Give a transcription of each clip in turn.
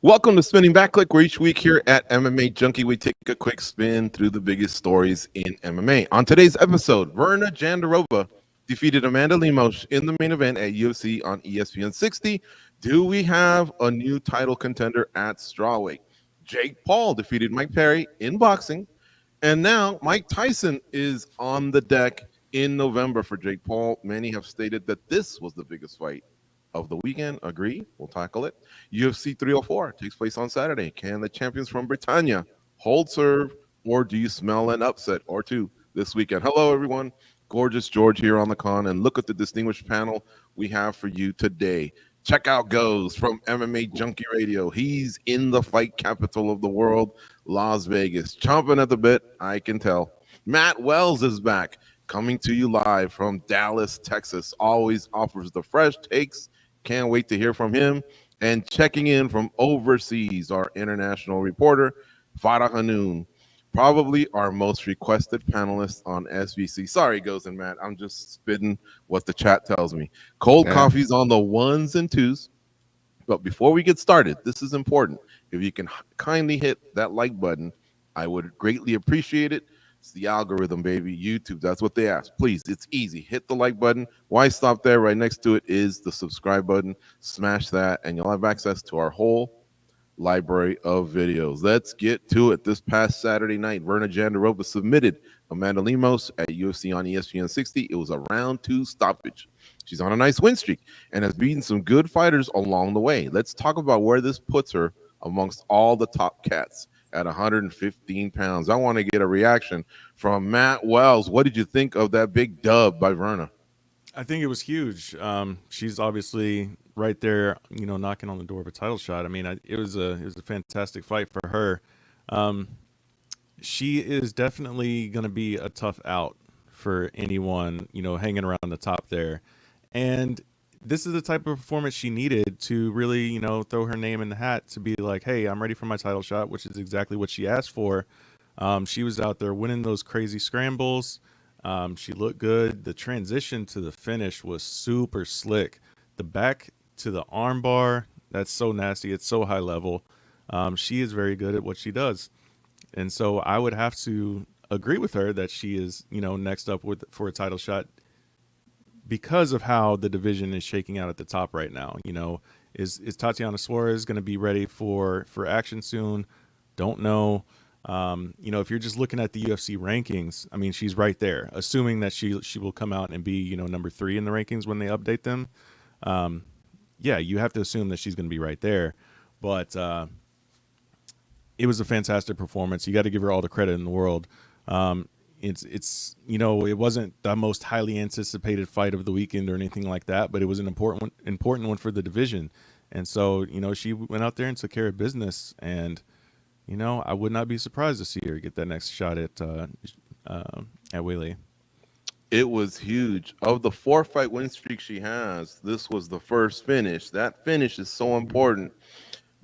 Welcome to Spinning Back Clique, where each week here at MMA Junkie, we take a quick spin through the biggest stories in MMA. On today's episode, Virna Jandiroba defeated Amanda Lemos in the main event at UFC on ESPN 60. Do we have a new title contender at strawweight? Jake Paul defeated Mike Perry in boxing. And now Mike Tyson is on the deck in November for Jake Paul. Many have stated that this was the biggest fight of the weekend. Agree? We'll tackle it. UFC 304 takes place on Saturday. Can the champions from Britannia hold serve, or do you smell an upset or two this weekend? Hello, everyone. Gorgeous George here on the con, and look at the distinguished panel we have for you today. Check out Goes from MMA Junkie Radio. He's in the fight capital of the world, Las Vegas. Chomping at the bit, I can tell. Matt Wells is back, coming to you live from Dallas, Texas. Always offers the fresh takes. Can't wait to hear from him. And checking in from overseas, our international reporter, Farah Hanoun, probably our most requested panelist on SVC. Sorry, Goes and Matt, I'm just spitting what the chat tells me. Cold coffee's on the ones and twos. But before we get started, this is important. If you can kindly hit that like button, I would greatly appreciate it. It's the algorithm, baby. YouTube, that's what they ask. Please, it's easy. Hit the like button. Why stop there? Right next to it is the subscribe button. Smash that, and you'll have access to our whole library of videos. Let's get to it. This past Saturday night, Virna Jandiroba submitted Amanda Lemos at UFC on ESPN 60. It was a round 2 stoppage. She's on a nice win streak and has beaten some good fighters along the way. Let's talk about where this puts her amongst all the top cats at 115 pounds. I want to get a reaction from Matt Wells. What did you think of that big dub by Virna? I think it was huge. She's obviously right there, knocking on the door of a title shot. I mean, it was a fantastic fight for her. She is definitely going to be a tough out for anyone, hanging around the top there. And this is the type of performance she needed to really, throw her name in the hat to be like, hey, I'm ready for my title shot, which is exactly what she asked for. She was out there winning those crazy scrambles. She looked good. The transition to the finish was super slick. The back to the arm bar, that's so nasty. It's so high level. She is very good at what she does. And so I would have to agree with her that she is, next up for a title shot because of how the division is shaking out at the top right now. Is Tatiana Suarez going to be ready for action soon? Don't know. If you're just looking at the UFC rankings, I mean, she's right there, assuming that she will come out and be, number 3 in the rankings when they update them. Yeah, you have to assume that she's going to be right there. But it was a fantastic performance. You got to give her all the credit in the world. It's it wasn't the most highly anticipated fight of the weekend or anything like that, but it was an important one for the division. And so, she went out there and took care of business. And I would not be surprised to see her get that next shot at Weili. It was huge. Of the 4-fight win streak she has, this was the first finish. That finish is so important.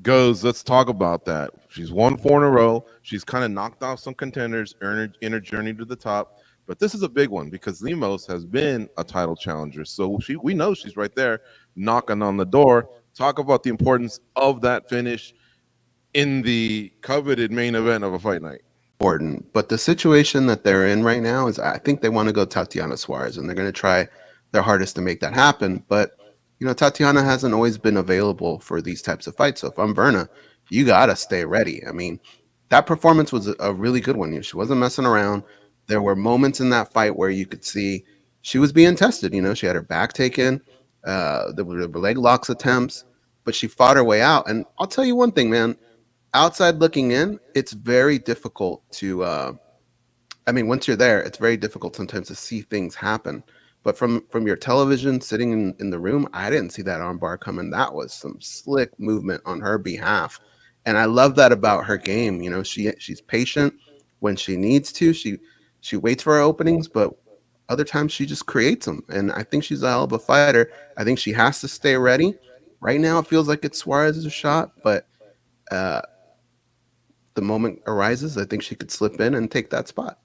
Goes, let's talk about that. She's won 4 in a row. She's kind of knocked off some contenders in her journey to the top. But this is a big one because Lemos has been a title challenger. So we know she's right there knocking on the door. Talk about the importance of that finish in the coveted main event of a fight night. Important. But the situation that they're in right now is I think they want to go Tatiana Suarez, and they're going to try their hardest to make that happen. But, Tatiana hasn't always been available for these types of fights. So if I'm Virna, you got to stay ready. I mean, that performance was a really good one. She wasn't messing around. There were moments in that fight where you could see she was being tested. She had her back taken. There were leg locks attempts, but she fought her way out. And I'll tell you one thing, man. Outside looking in, it's very difficult to, once you're there, it's very difficult sometimes to see things happen. But from your television sitting in the room, I didn't see that armbar coming. That was some slick movement on her behalf. And I love that about her game. She's patient when she needs to. She waits for her openings, but other times she just creates them. And I think she's a hell of a fighter. I think she has to stay ready. Right now, it feels like it's Suarez's shot, but the moment arises, I think she could slip in and take that spot.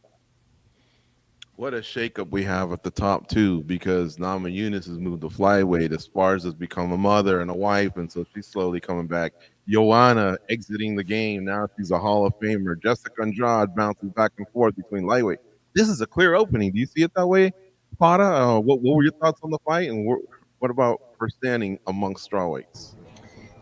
What a shakeup we have at the top too, because Nama Yunus has moved to flyweight. Esparza has become a mother and a wife, and so she's slowly coming back. Joanna exiting the game. Now she's a Hall of Famer. Jessica Andrade bounces back and forth between lightweight. This is a clear opening. Do you see it that way, Pada? What were your thoughts on the fight, and what about her standing amongst strawweights?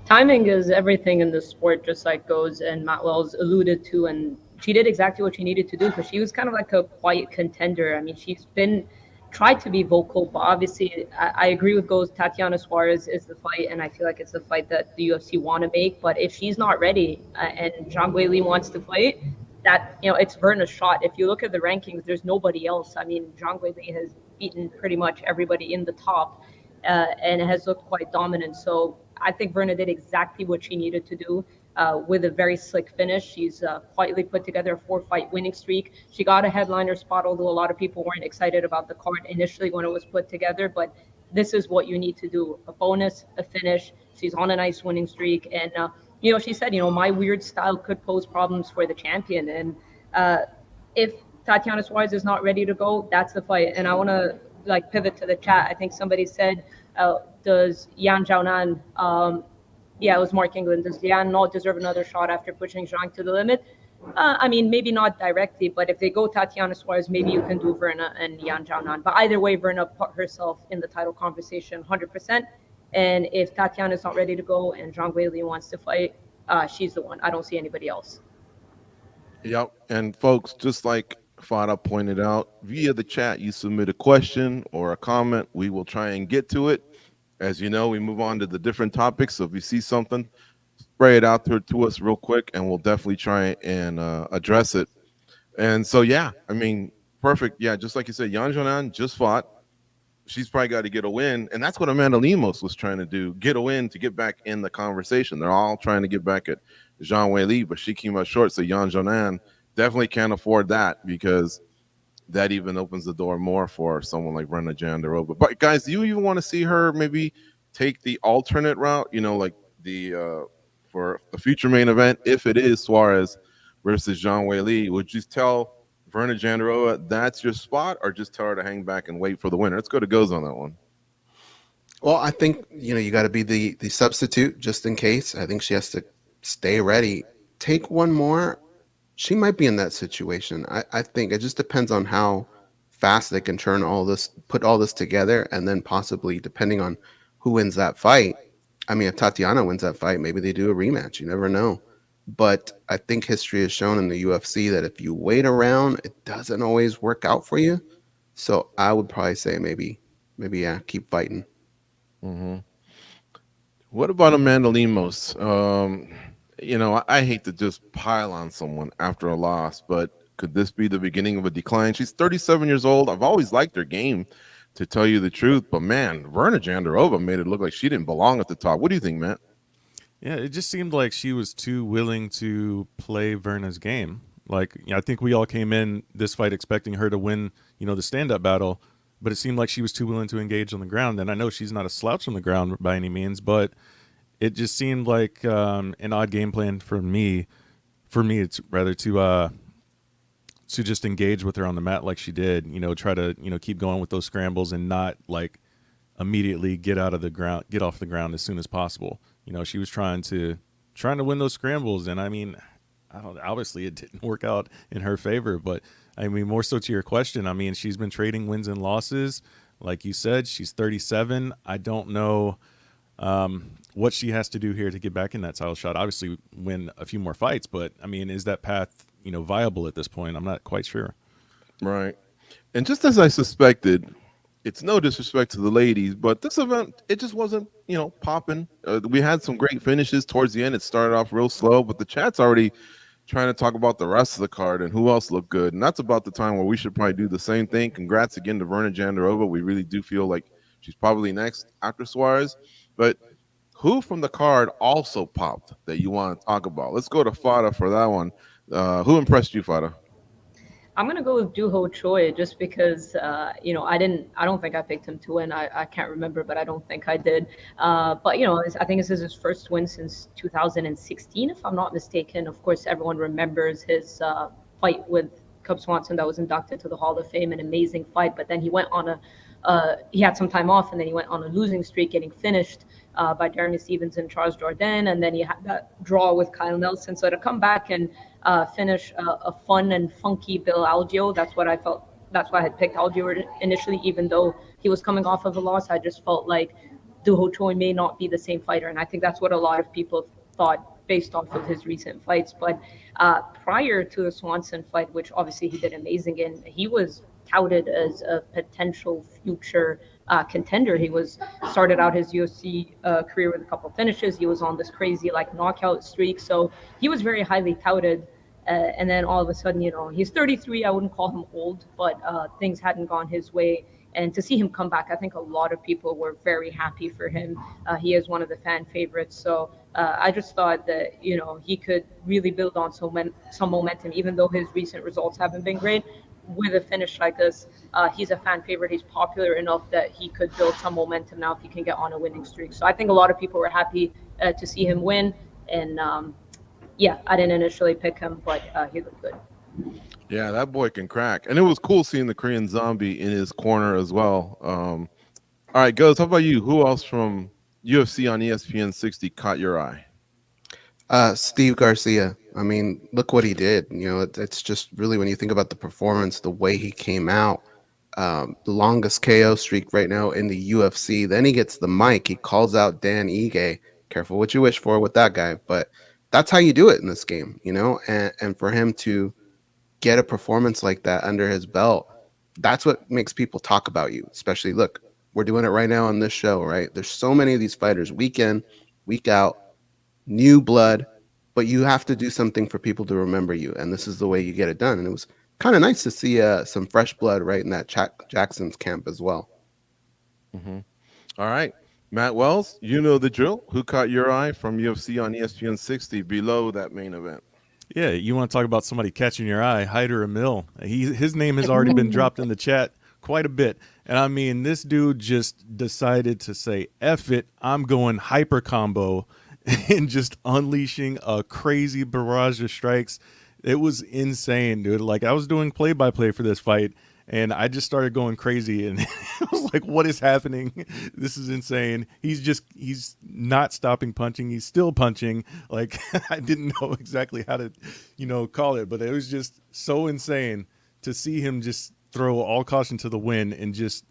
Timing is everything in the sport, just like goes and Matt Wells alluded to, and she did exactly what she needed to do because she was kind of like a quiet contender. I mean, she's been tried to be vocal, but obviously, I agree with Goes. Tatiana Suarez is the fight, and I feel like it's the fight that the UFC want to make. But if she's not ready and Zhang Weili wants to fight, that it's Virna's shot. If you look at the rankings, there's nobody else. I mean, Zhang Weili has beaten pretty much everybody in the top, and it has looked quite dominant. So I think Virna did exactly what she needed to do with a very slick finish. She's quietly put together a 4-fight winning streak. She got a headliner spot, although a lot of people weren't excited about the card initially when it was put together. But this is what you need to do: a bonus, a finish. She's on a nice winning streak, and she said, my weird style could pose problems for the champion, and if Tatiana Suarez is not ready to go, that's the fight. And I want to pivot to the chat. I think somebody said, does Yan Zhaonan, yeah, it was Mark England, does Yan not deserve another shot after pushing Zhang to the limit? I mean, maybe not directly, but if they go Tatiana Suarez, maybe you can do Virna and Yan Zhaonan. But either way, Virna put herself in the title conversation 100%. And if Tatiana's not ready to go and Zhang Weili wants to fight, she's the one. I don't see anybody else. Yep. And folks, just like Fada pointed out, via the chat, you submit a question or a comment. We will try and get to it. As you know, we move on to the different topics. So if you see something, spray it out there to us real quick, and we'll definitely try and address it. And so, yeah, I mean, perfect. Yeah, just like you said, Yan Jonan just fought. She's probably got to get a win. And that's what Amanda Lemos was trying to do, get a win to get back in the conversation. They're all trying to get back at Zhang Weili, but she came up short. So Yan Jonan definitely can't afford that, because that even opens the door more for someone like Virna Jandiroba. But guys, do you even want to see her maybe take the alternate route? Like the for the future main event, if it is Suarez versus Zhang Weili, would you tell Virna Jandiroba that's your spot, or just tell her to hang back and wait for the winner? Let's go to Goes on that one. Well, I think you got to be the substitute just in case. I think she has to stay ready. Take one more. She might be in that situation. I think it just depends on how fast they can put all this together, and then possibly, depending on who wins that fight. I mean, if Tatiana wins that fight, maybe they do a rematch. You never know. But I think history has shown in the UFC that if you wait around, it doesn't always work out for you. So I would probably say maybe, yeah, keep fighting. Mm-hmm. What about Amanda Lemos? I hate to just pile on someone after a loss, but could this be the beginning of a decline? She's 37 years old. I've always liked her game, to tell you the truth. But man, Virna Jandiroba made it look like she didn't belong at the top. What do you think, Matt? Yeah, it just seemed like she was too willing to play Virna's game. I think we all came in this fight expecting her to win, the stand-up battle, but it seemed like she was too willing to engage on the ground. And I know she's not a slouch on the ground by any means, but it just seemed like an odd game plan for me. It's rather to just engage with her on the mat like she did. Try to keep going with those scrambles and not immediately get off the ground as soon as possible. She was trying to win those scrambles, and I mean, obviously it didn't work out in her favor. But I mean, more so to your question, I mean, she's been trading wins and losses. Like you said, she's 37. I don't know what she has to do here to get back in that title shot. Obviously, win a few more fights, but I mean, is that path viable at this point? I'm not quite sure. Right. And just as I suspected, it's no disrespect to the ladies, but this event, it just wasn't, popping. We had some great finishes towards the end. It started off real slow, but the chat's already trying to talk about the rest of the card and who else looked good. And that's about the time where we should probably do the same thing. Congrats again to Virna Jandiroba. We really do feel like she's probably next after Suarez. But who from the card also popped that you want to talk about? Let's go to Fada for that one. Who impressed you, Fada? I'm gonna go with Juho Choi just because I don't think I picked him to win. I can't remember, but I don't think I did. But I think this is his first win since 2016, if I'm not mistaken. Of course, everyone remembers his fight with Cub Swanson that was inducted to the Hall of Fame, an amazing fight. But then he went on he had some time off, and then he went on a losing streak, getting finished by Jeremy Stevens and Charles Jourdain, and then he had that draw with Kyle Nelson. So to come back and finish a fun and funky Bill Algeo, that's what I felt. That's why I had picked Algeo initially, even though he was coming off of a loss. I just felt like Du Ho Choi may not be the same fighter, and I think that's what a lot of people thought based off of his recent fights. But prior to the Swanson fight, which obviously he did amazing in, he was touted as a potential future contender. He was started out his UFC career with a couple of finishes. He was on this crazy like knockout streak, so he was very highly touted. And then all of a sudden, he's 33. I wouldn't call him old, but things hadn't gone his way. And to see him come back, I think a lot of people were very happy for him. He is one of the fan favorites. So I just thought that, he could really build on some momentum, even though his recent results haven't been great. With a finish like this, he's a fan favorite. He's popular enough that he could build some momentum now if he can get on a winning streak. So I think a lot of people were happy to see him win. And yeah, I didn't initially pick him, but he looked good. Yeah, that boy can crack. And it was cool seeing the Korean Zombie in his corner as well. All right, Ghost, how about you? Who else from UFC on ESPN 60 caught your eye? Steve Garcia. I mean, look what he did. It's just really, when you think about the performance, the way he came out, the longest KO streak right now in the UFC. Then he gets the mic. He calls out Dan Ige. Careful what you wish for with that guy. But that's how you do it in this game, and for him to get a performance like that under his belt, that's what makes people talk about you. Especially, look, we're doing it right now on this show, right? There's so many of these fighters week in, week out, new blood, but you have to do something for people to remember you, and this is the way you get it done. And it was kind of nice to see some fresh blood right in that Jackson's camp as well. Mm-hmm. All right, Matt Wells, you know the drill. Who caught your eye from UFC on ESPN 60 below that main event? Yeah, you want to talk about somebody catching your eye, Hyder Emil. His name has already been dropped in the chat quite a bit. And I mean, this dude just decided to say, F it, I'm going hyper combo and just unleashing a crazy barrage of strikes. It was insane, dude. Like, I was doing play-by-play for this fight, and I just started going crazy, and I was like, what is happening? This is insane. He's not stopping punching. He's still punching. Like, I didn't know exactly how to, call it, but it was just so insane to see him just throw all caution to the wind and just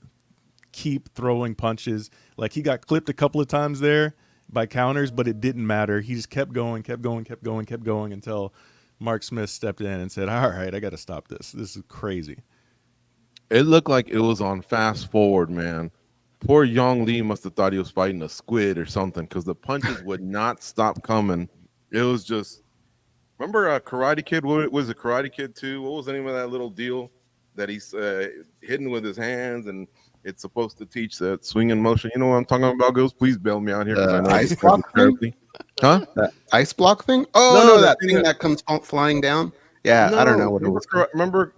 keep throwing punches. Like, he got clipped a couple of times there by counters, but it didn't matter. He just kept going until Mark Smith stepped in and said, all right, I got to stop this. This is crazy. It looked like it was on fast forward, man. Poor Yong Lee must have thought he was fighting a squid or something, because the punches would not stop coming. It was just, remember Karate Kid? What was it, Karate Kid 2? What was the name of that little deal that he's hitting with his hands, and it's supposed to teach that swinging motion? You know what I'm talking about, Ghost? Please bail me out here. Ice block thing? Huh? That ice block thing? Oh, no, that thing that comes flying down? Yeah, no, I don't know what it was. Remember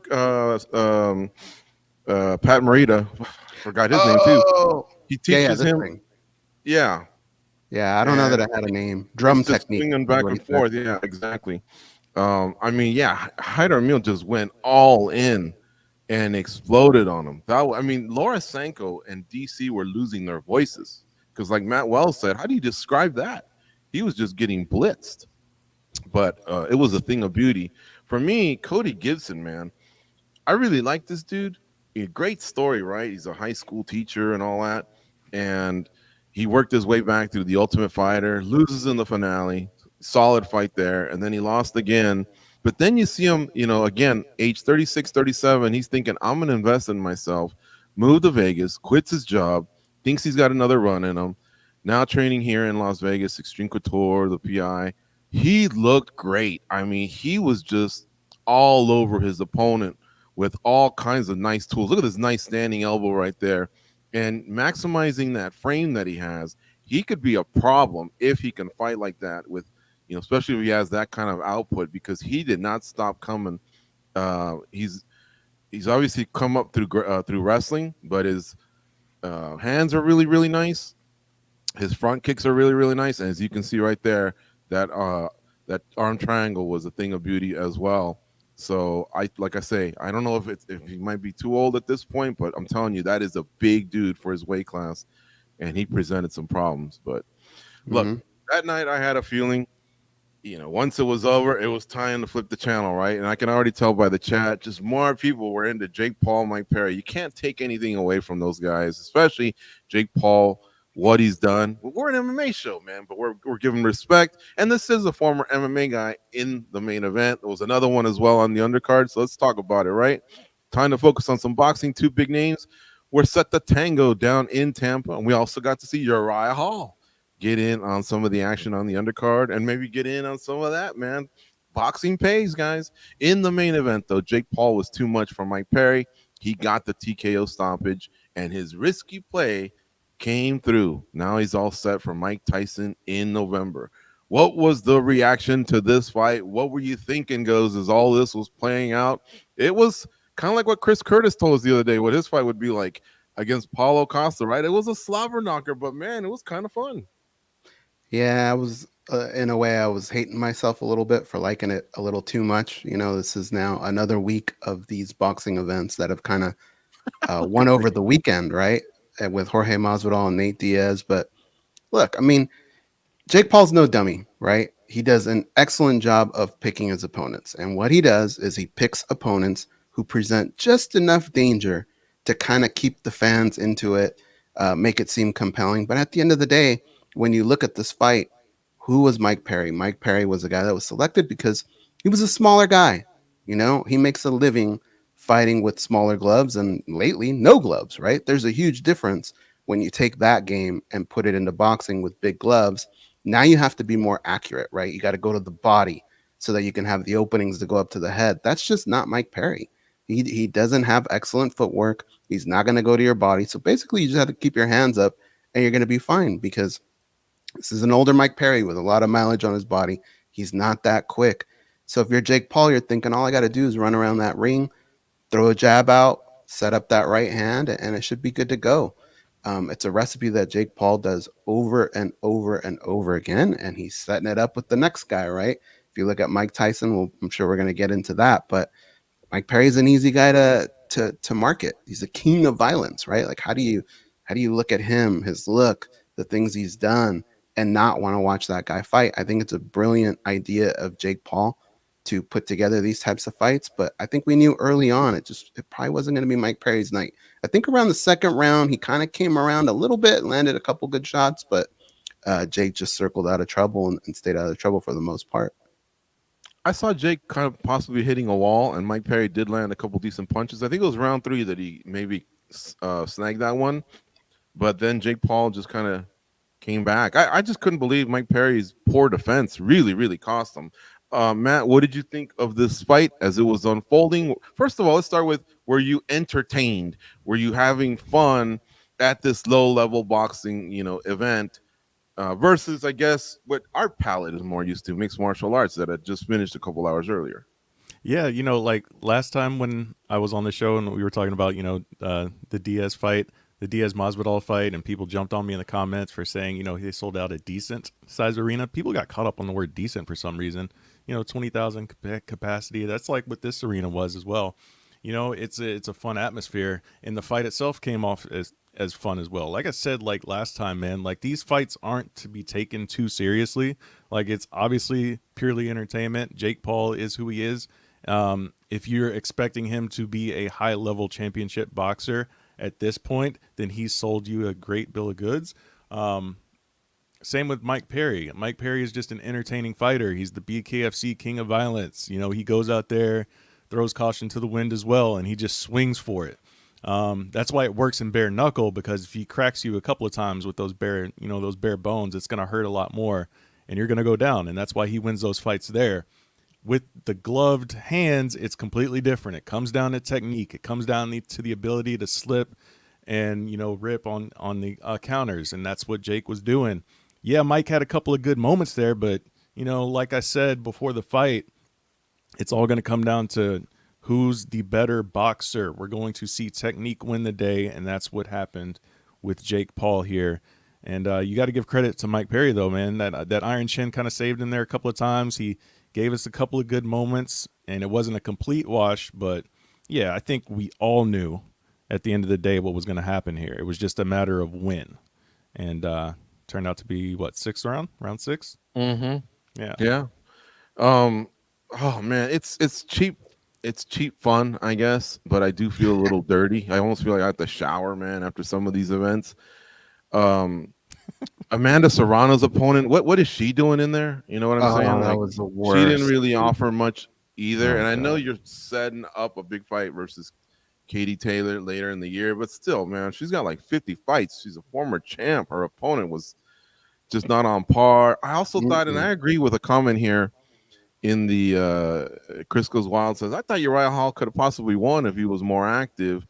Pat Morita, forgot his name too. He teaches him. Thing. Yeah, I don't know that I had a name. Drum technique, swinging back and forth. Yeah, exactly. I mean, yeah, Hyder Emil just went all in and exploded on him. Laura Sanko and DC were losing their voices, because, like Matt Wells said, how do you describe that? He was just getting blitzed. But it was a thing of beauty for me. Cody Gibson, man, I really like this dude. A great story, right? He's a high school teacher and all that, and he worked his way back through the Ultimate Fighter, loses in the finale, solid fight there, and then he lost again. But then you see him, again, age 36, 37, he's thinking, I'm going to invest in myself, move to Vegas, quits his job, thinks he's got another run in him, now training here in Las Vegas, Extreme Couture, the PI. He looked great. I mean, he was just all over his opponent with all kinds of nice tools. Look at this nice standing elbow right there. And maximizing that frame that he has, he could be a problem if he can fight like that with, especially if he has that kind of output, because he did not stop coming. He's obviously come up through wrestling, but his hands are really, really nice. His front kicks are really, really nice. And as you can see right there, that arm triangle was a thing of beauty as well. So like I say, I don't know if he might be too old at this point, but I'm telling you, that is a big dude for his weight class, and he presented some problems. But look, Hmm. that night I had a feeling, once it was over, it was time to flip the channel, right? And I can already tell by the chat, just more people were into Jake Paul, Mike Perry. You can't take anything away from those guys, especially Jake Paul, what he's done. We're an MMA show, man, but we're giving respect. And this is a former MMA guy in the main event. There was another one as well on the undercard. So let's talk about it, right? Time to focus on some boxing. Two big names. We're set the tango down in Tampa, and we also got to see Uriah Hall get in on some of the action on the undercard and maybe get in on some of that, man. Boxing pays, guys. In the main event, though, Jake Paul was too much for Mike Perry. He got the TKO stoppage, and his risky play came through. Now he's all set for Mike Tyson in November. What was the reaction to this fight? What were you thinking, goes, as all this was playing out? It was kind of like what Chris Curtis told us the other day, what his fight would be like against Paulo Costa, right? It was a slobber knocker, but man, it was kind of fun. Yeah, I was in a way I was hating myself a little bit for liking it a little too much. This is now another week of these boxing events that have kind of won over the weekend, right? With Jorge Masvidal and Nate Diaz. But look, I mean, Jake Paul's no dummy, right? He does an excellent job of picking his opponents. And what he does is he picks opponents who present just enough danger to kind of keep the fans into it, make it seem compelling. But at the end of the day, when you look at this fight, who was Mike Perry? Mike Perry was a guy that was selected because he was a smaller guy. He makes a living fighting with smaller gloves and lately no gloves, right? There's a huge difference when you take that game and put it into boxing with big gloves. Now you have to be more accurate, right? You got to go to the body so that you can have the openings to go up to the head. That's just not Mike Perry. He doesn't have excellent footwork. He's not going to go to your body. So basically, you just have to keep your hands up and you're going to be fine because this is an older Mike Perry with a lot of mileage on his body. He's not that quick. So if you're Jake Paul, you're thinking all I got to do is run around that ring, throw a jab out, set up that right hand, and it should be good to go. It's a recipe that Jake Paul does over and over and over again, and he's setting it up with the next guy, right? If you look at Mike Tyson, well, I'm sure we're going to get into that, but Mike Perry's an easy guy to market. He's a king of violence, right? Like how do you look at him, his look, the things he's done, and not want to watch that guy fight? I think it's a brilliant idea of Jake Paul to put together these types of fights, but I think we knew early on it probably wasn't going to be Mike Perry's night. I think around the second round he kind of came around a little bit, landed a couple good shots, but Jake just circled out of trouble and stayed out of trouble for the most part. I saw Jake kind of possibly hitting a wall, and Mike Perry did land a couple decent punches. I think it was round 3 that he maybe snagged that one, but then Jake Paul just kind of came back. I just couldn't believe Mike Perry's poor defense really, really cost him. Matt, what did you think of this fight as it was unfolding? First of all, let's start with, were you entertained? Were you having fun at this low-level boxing, event? Versus, I guess, what our palate is more used to, mixed martial arts that had just finished a couple hours earlier. Yeah, like last time when I was on the show and we were talking about, the Diaz fight, the Diaz Masvidal fight, and people jumped on me in the comments for saying, they sold out a decent size arena. People got caught up on the word decent for some reason. 20,000 capacity. That's like what this arena was as well. It's a fun atmosphere, and the fight itself came off as fun as well. Like I said, like last time, man, like these fights aren't to be taken too seriously. Like it's obviously purely entertainment. Jake Paul is who he is. If you're expecting him to be a high level championship boxer at this point, then he's sold you a great bill of goods. Same with Mike Perry. Mike Perry is just an entertaining fighter. He's the BKFC king of violence. He goes out there, throws caution to the wind as well, and he just swings for it. That's why it works in bare knuckle, because if he cracks you a couple of times with those bare bones, it's going to hurt a lot more and you're going to go down. And that's why he wins those fights there. With the gloved hands, it's completely different. It comes down to technique. It comes down to the ability to slip and, rip on the counters. And that's what Jake was doing. Yeah, Mike had a couple of good moments there, but, like I said before the fight, it's all going to come down to who's the better boxer. We're going to see technique win the day, and that's what happened with Jake Paul here. And you got to give credit to Mike Perry, though, man. That iron chin kind of saved him there a couple of times. He gave us a couple of good moments, and it wasn't a complete wash, but yeah, I think we all knew at the end of the day what was going to happen here. It was just a matter of when, and turned out to be what, sixth round 6. Mm-hmm. Yeah. Yeah. Oh man, it's cheap. It's cheap fun, I guess, but I do feel a little dirty. I almost feel like I have to shower, man, after some of these events. Um, Amanda Serrano's opponent, what is she doing in there? You know what I'm saying? Oh, that Like, was the she didn't worst. really offer much either. Oh, And I know God. you're setting up a big fight versus Katie Taylor later in the year, but still, man, she's got like 50 fights. She's a former champ. Her opponent was just not on par. I also thought, and Mm-mm. I agree with a comment here in the Chris Goes Wild says, I thought Uriah Hall could have possibly won if he was more active.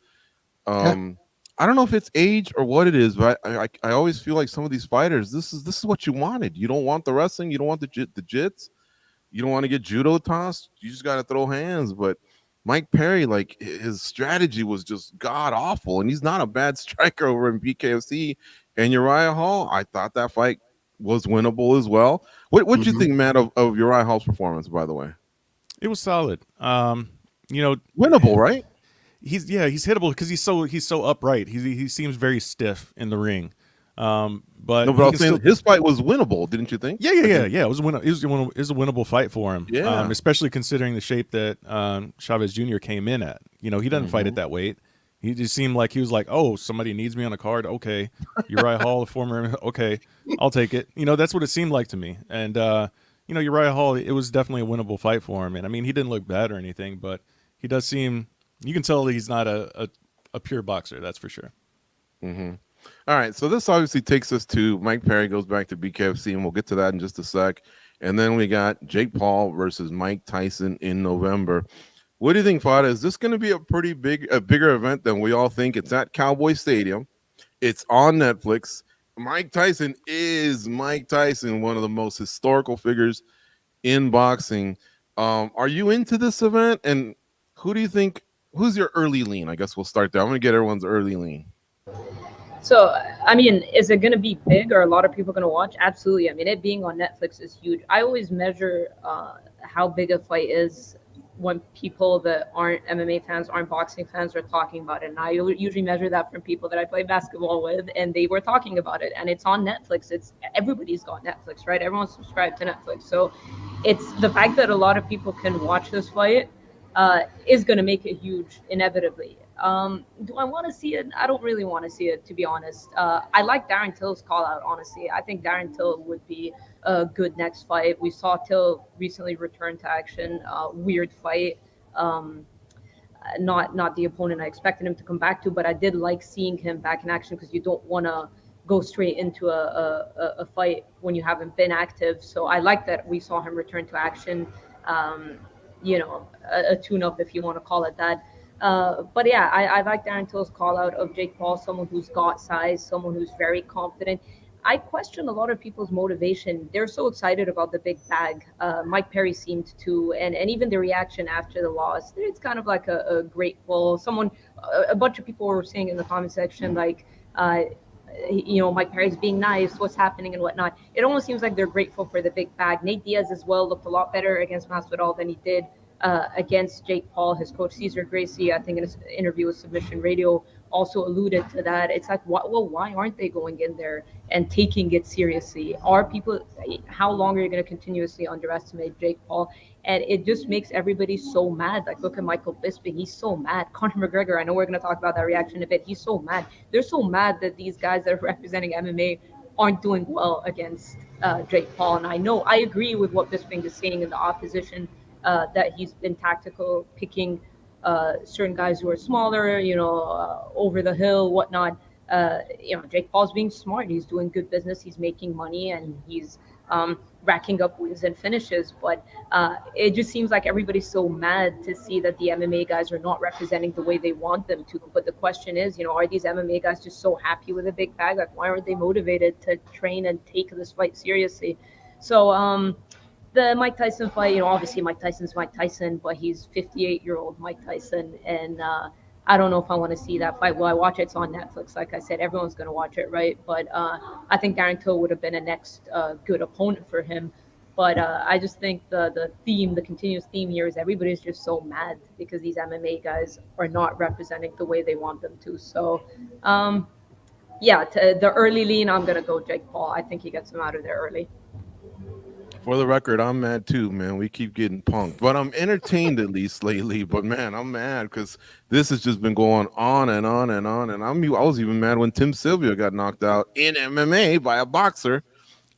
Yeah. Um, I don't know if it's age or what it is, but I always feel like some of these fighters, this is what you wanted. You don't want the wrestling, you don't want the jits, you don't want to get judo tossed. You just got to throw hands. But Mike Perry, like his strategy was just god awful, and he's not a bad striker over in BKFC. And Uriah Hall, I thought that fight was winnable as well. What do you Mm-hmm. think, Matt, of Uriah Hall's performance? By the way, It was solid. You know, winnable, right? he's hittable because he's so upright. He seems very stiff in the ring. But No, but he I can was saying still. his fight was winnable, didn't you think? Yeah. It was it was a winnable fight for him. Yeah. Especially considering the shape that Chavez Jr. came in at. You know, he doesn't fight at that weight. He just seemed like he was like, oh, somebody needs me on a card. Okay, Uriah Hall, a former. Okay, I'll take it. You know, that's what it seemed like to me. And you know, Uriah Hall, it was definitely a winnable fight for him. And I mean, he didn't look bad or anything, but he does seem. You can tell that he's not a pure boxer. That's for sure. Mm-hmm. All right, so this obviously takes us to Mike Perry goes back to BKFC, and we'll get to that in just a sec. And then we got Jake Paul versus Mike Tyson in November. What do you think, Fada? Is this going to be a bigger event than we all think? It's at Cowboy Stadium. It's on Netflix. Mike Tyson is Mike Tyson, one of the most historical figures in boxing. Are you into this event? And who do you think? Who's your early lean? I guess we'll start there. I'm going to get everyone's early lean. So, I mean, is it going to be big? Or a lot of people going to watch? Absolutely. I mean, it being on Netflix is huge. I always measure how big a fight is when people that aren't MMA fans, aren't boxing fans, are talking about it. And I usually measure that from people that I play basketball with, and they were talking about it. And it's on Netflix. Everybody's got Netflix, right? Everyone's subscribed to Netflix. So it's the fact that a lot of people can watch this fight is going to make it huge inevitably. Do I want to see it? I don't really want to see it, to be honest. I like Darren Till's call out, honestly. I think Darren Till would be a good next fight. We saw Till recently return to action. Weird fight. Not the opponent I expected him to come back to, but I did like seeing him back in action because you don't want to go straight into a fight when you haven't been active. So I like that we saw him return to action. You know, a tune-up, if you want to call it that. But yeah, I like Darren Till's call out of Jake Paul, someone who's got size, someone who's very confident. I question a lot of people's motivation. They're so excited about the big bag. Mike Perry seemed to, and even the reaction after the loss, it's kind of like a grateful, a bunch of people were saying in the comment section, like, you know, Mike Perry's being nice, what's happening and whatnot. It almost seems like they're grateful for the big bag. Nate Diaz as well looked a lot better against Masvidal than he did against Jake Paul. His coach Cesar Gracie, I think in his interview with Submission Radio, also alluded to that. It's like, why aren't they going in there and taking it seriously? How long are you going to continuously underestimate Jake Paul? And it just makes everybody so mad. Like, look at Michael Bisping. He's so mad. Conor McGregor, I know we're going to talk about that reaction in a bit. He's so mad. They're so mad that these guys that are representing MMA aren't doing well against Jake Paul. And I agree with what Bisping is saying in the opposition, that he's been tactical, picking certain guys who are smaller, you know, over the hill, whatnot. You know, Jake Paul's being smart. He's doing good business. He's making money, and he's racking up wins and finishes. But it just seems like everybody's so mad to see that the MMA guys are not representing the way they want them to. But the question is, you know, are these MMA guys just so happy with a big bag? Like, why aren't they motivated to train and take this fight seriously? So the Mike Tyson fight, you know, obviously Mike Tyson's Mike Tyson, but he's 58-year-old Mike Tyson. And I don't know if I want to see that fight. Will I watch it? It's on Netflix. Like I said, everyone's going to watch it, right? But I think Darren Till would have been a next good opponent for him. But I just think the continuous theme here is everybody's just so mad because these MMA guys are not representing the way they want them to. So, yeah, the early lean, I'm gonna go Jake Paul. I think he gets him out of there early. For the record, I'm mad too, man. We keep getting punked, but I'm entertained at least lately. But man, I'm mad because this has just been going on and on and on. And I was even mad when Tim Sylvia got knocked out in MMA by a boxer,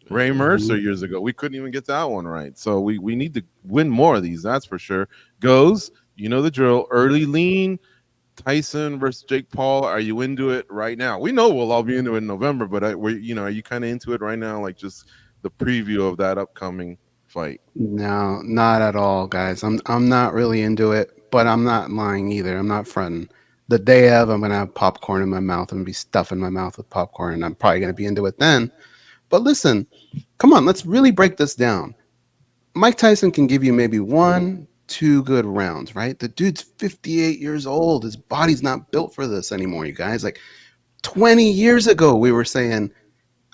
Ray Mercer, years ago. We couldn't even get that one right. So we need to win more of these. That's for sure. Goes, you know the drill. Early lean. Tyson versus Jake Paul. Are you into it right now? We know we'll all be into it in November, but are you kind of into it right now? Like just the preview of that upcoming fight. No, not at all, guys. I'm not really into it, but I'm not lying either. I'm not fronting. The day of, I'm gonna have popcorn in my mouth and be stuffing my mouth with popcorn, and I'm probably gonna be into it then. But listen, come on, let's really break this down. Mike Tyson can give you maybe 1, 2 good rounds, right? The dude's 58 years old. His body's not built for this anymore, you guys. Like 20 years ago, we were saying,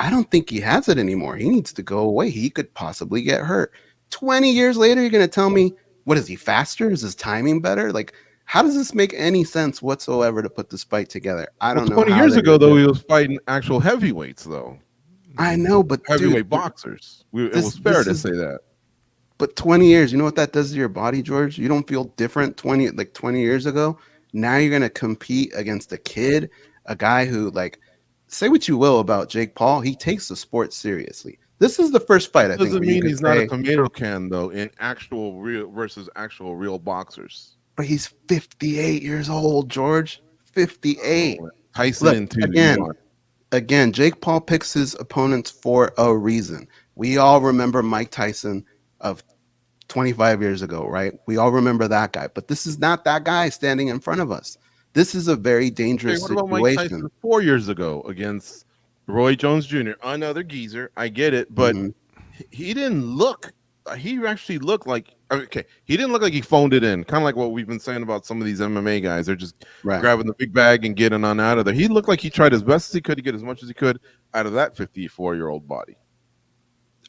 I don't think he has it anymore. He needs to go away. He could possibly get hurt. 20 years later, you're going to tell me, what is he, faster? Is his timing better? Like, how does this make any sense whatsoever to put this fight together? I don't know. 20 how years they're ago, gonna though, do he it. was fighting actual heavyweights, though. I know, but Heavyweight dude, boxers. It was fair to say that. But 20 years, you know what that does to your body, George? You don't feel different 20 years ago. Now you're going to compete against a kid, a guy who, like, say what you will about Jake Paul, he takes the sport seriously. This is the first fight, I think, Doesn't where you mean could he's not a say, tomato can, though, in actual real versus actual real boxers. but he's 58 years old, George. 58. Tyson Look, in two. again, Jake Paul picks his opponents for a reason. We all remember Mike Tyson of 25 years ago, right? We all remember that guy, but this is not that guy standing in front of us. This is a very dangerous What about Mike situation. Tyson 4 years ago against Roy Jones Jr., another geezer? I get it, but he didn't look. He actually looked like he didn't look like he phoned it in. Kind of like what we've been saying about some of these MMA guys. They're just grabbing the big bag and getting on out of there. He looked like he tried as best as he could to get as much as he could out of that 54-year-old body.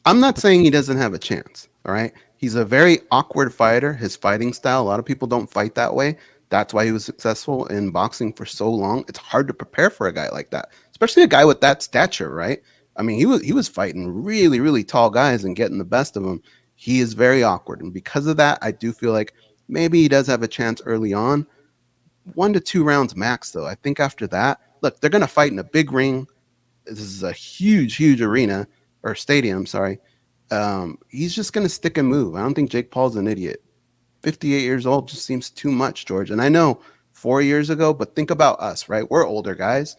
I'm not saying he doesn't have a chance. All right. He's a very awkward fighter. His fighting style, a lot of people don't fight that way. That's why he was successful in boxing for so long. It's hard to prepare for a guy like that, especially a guy with that stature, right? I mean, he was fighting really, really tall guys and getting the best of them. He is very awkward. And because of that, I do feel like maybe he does have a chance early on. 1 to 2 rounds max, though. I think after that, look, they're going to fight in a big ring. This is a huge, huge arena or stadium. Sorry. He's just going to stick and move. I don't think Jake Paul's an idiot. 58 years old just seems too much, George. And I know 4 years ago, but think about us, right? We're older guys.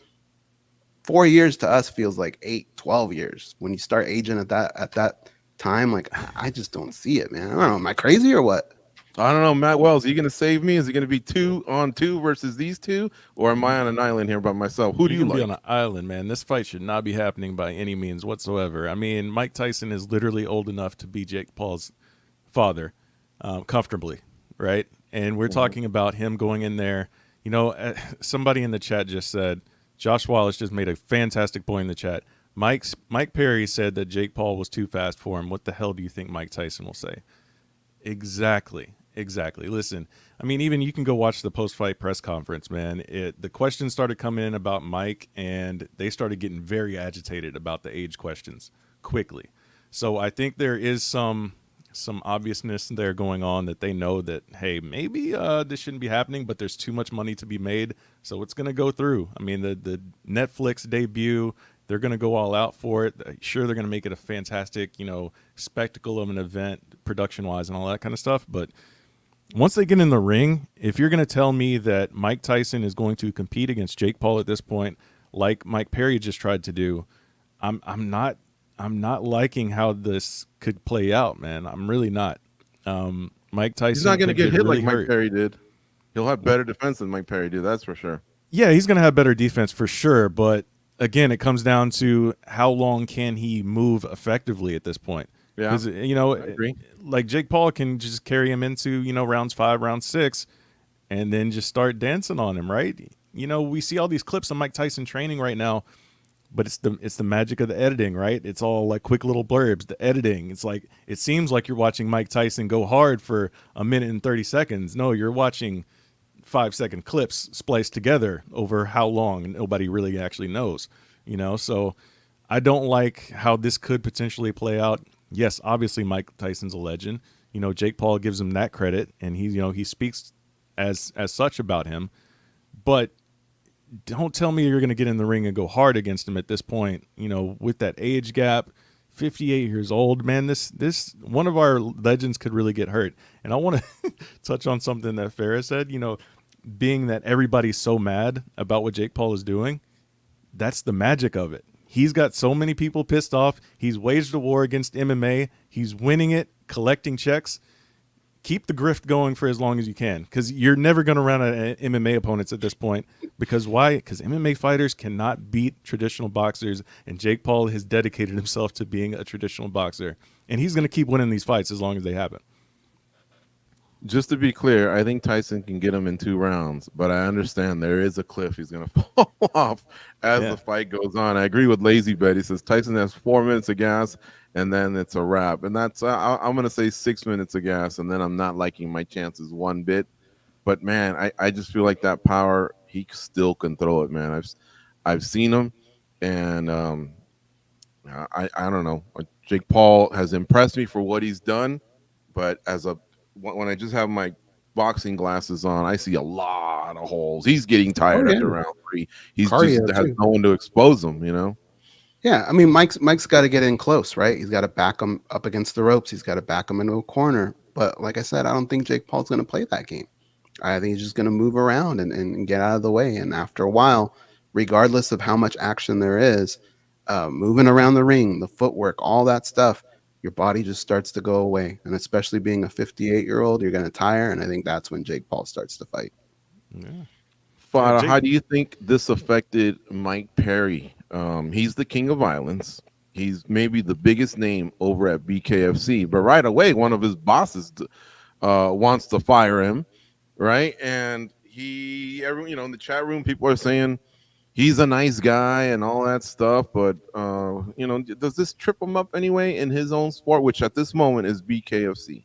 4 years to us feels like 8, 12 years. When you start aging at that time, like, I just don't see it, man. I don't know. Am I crazy or what? I don't know, Matt Wells. Are you going to save me? Is it going to be 2-on-2 versus these two, or am I on an island here by myself? Who do you like? Be on an island, man. This fight should not be happening by any means whatsoever. I mean, Mike Tyson is literally old enough to be Jake Paul's father, comfortably, right? And we're talking about him going in there. You know, somebody in the chat just said, Josh Wallace just made a fantastic point in the chat. Mike Perry said that Jake Paul was too fast for him. What the hell do you think Mike Tyson will say? Exactly. Listen, I mean, even you can go watch the post-fight press conference, man. The questions started coming in about Mike, and they started getting very agitated about the age questions quickly. So I think there is some obviousness there going on that they know that, hey, maybe this shouldn't be happening, but there's too much money to be made, so it's going to go through. I mean, the Netflix debut, they're going to go all out for it. Sure, they're going to make it a fantastic, spectacle of an event, production-wise and all that kind of stuff, but once they get in the ring, if you're going to tell me that Mike Tyson is going to compete against Jake Paul at this point, like Mike Perry just tried to do, I'm not liking how this could play out, man. I'm really not. Mike Tyson, he's not going to get hit really like Mike Perry did. He'll have better defense than Mike Perry did. That's for sure. Yeah, he's going to have better defense for sure. But again, it comes down to how long can he move effectively at this point. Yeah, because I agree. Like Jake Paul can just carry him into rounds 5, round 6, and then just start dancing on him, right? We see all these clips of Mike Tyson training right now. but it's the magic of the editing, right? It's all like quick little blurbs. The editing, it's like it seems like you're watching Mike Tyson go hard for a minute and 30 seconds. No, you're watching 5-second clips spliced together over how long, and nobody really actually knows, So I don't like how this could potentially play out. Yes, obviously Mike Tyson's a legend. Jake Paul gives him that credit, and he speaks as such about him. But don't tell me you're going to get in the ring and go hard against him at this point. With that age gap, 58 years old, man. This one of our legends could really get hurt. And I want to touch on something that Farrah said. Being that everybody's so mad about what Jake Paul is doing, that's the magic of it. He's got so many people pissed off. He's waged a war against MMA. He's winning it, collecting checks. Keep the grift going for as long as you can, because you're never going to run out of MMA opponents at this point. Because why? Because MMA fighters cannot beat traditional boxers, and Jake Paul has dedicated himself to being a traditional boxer. And he's going to keep winning these fights as long as they happen. Just to be clear, I think Tyson can get him in 2 rounds, but I understand there is a cliff he's going to fall off as the fight goes on. I agree with Lazy Bet. He says Tyson has 4 minutes of gas, and then it's a wrap. And that's I'm going to say 6 minutes of gas, and then I'm not liking my chances one bit. But, man, I just feel like that power, he still can throw it, man. I've seen him, and I don't know. Jake Paul has impressed me for what he's done, but when I just have my boxing glasses on, I see a lot of holes. He's getting tired after round 3. He's Cardio just has too. no one to expose him, Yeah, I mean, Mike's got to get in close, right? He's got to back him up against the ropes. He's got to back him into a corner. But like I said, I don't think Jake Paul's going to play that game. I think he's just going to move around and get out of the way. And after a while, regardless of how much action there is, moving around the ring, the footwork, all that stuff, your body just starts to go away. And especially being a 58-year-old, you're going to tire. And I think that's when Jake Paul starts to fight. Yeah. Farah, Jake- how do you think this affected Mike Perry? He's the king of violence. He's maybe the biggest name over at BKFC. But right away, one of his bosses wants to fire him, right? And everyone, in the chat room, people are saying he's a nice guy and all that stuff. But, does this trip him up anyway in his own sport, which at this moment is BKFC?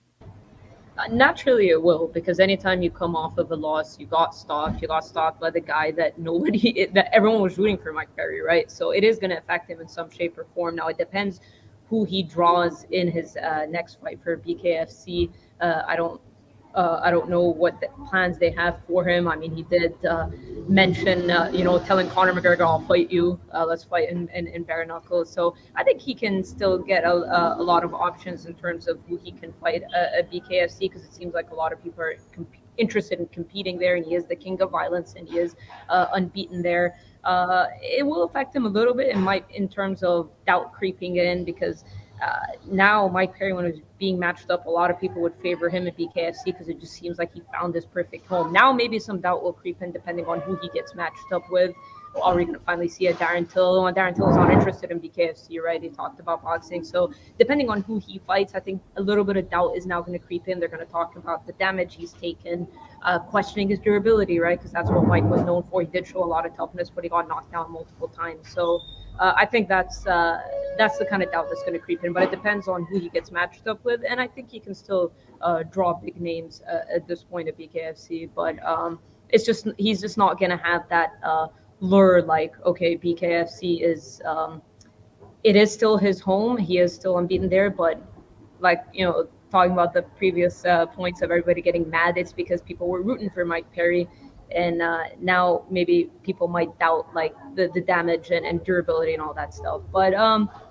Naturally, it will, because anytime you come off of a loss, you got stalked. You got stalked by the guy that that everyone was rooting for, Mike Perry, right? So it is going to affect him in some shape or form. Now, it depends who he draws in his next fight for BKFC. I don't know what plans they have for him. I mean, he did mention, telling Conor McGregor, "I'll fight you. Let's fight in bare knuckles." So I think he can still get a lot of options in terms of who he can fight at BKFC, because it seems like a lot of people are interested in competing there, and he is the king of violence, and he is unbeaten there. It will affect him a little bit in terms of doubt creeping in, because now Mike Perry, when it was being matched up, a lot of people would favor him at BKFC because it just seems like he found his perfect home. Now maybe some doubt will creep in depending on who he gets matched up with. Are we going to finally see a Darren Till? Well, Darren Till is not interested in BKFC, right? He talked about boxing. So depending on who he fights, I think a little bit of doubt is now going to creep in. They're going to talk about the damage he's taken, questioning his durability, right? Because that's what Mike was known for. He did show a lot of toughness, but he got knocked down multiple times. So I think that's the kind of doubt that's going to creep in. But it depends on who he gets matched up with. And I think he can still draw big names at this point at BKFC. But he's just not going to have that lure, like, okay, BKFC is it is still his home. He is still unbeaten there, but like, talking about the previous points of everybody getting mad, it's because people were rooting for Mike Perry, and now maybe people might doubt like the damage and durability and all that stuff. But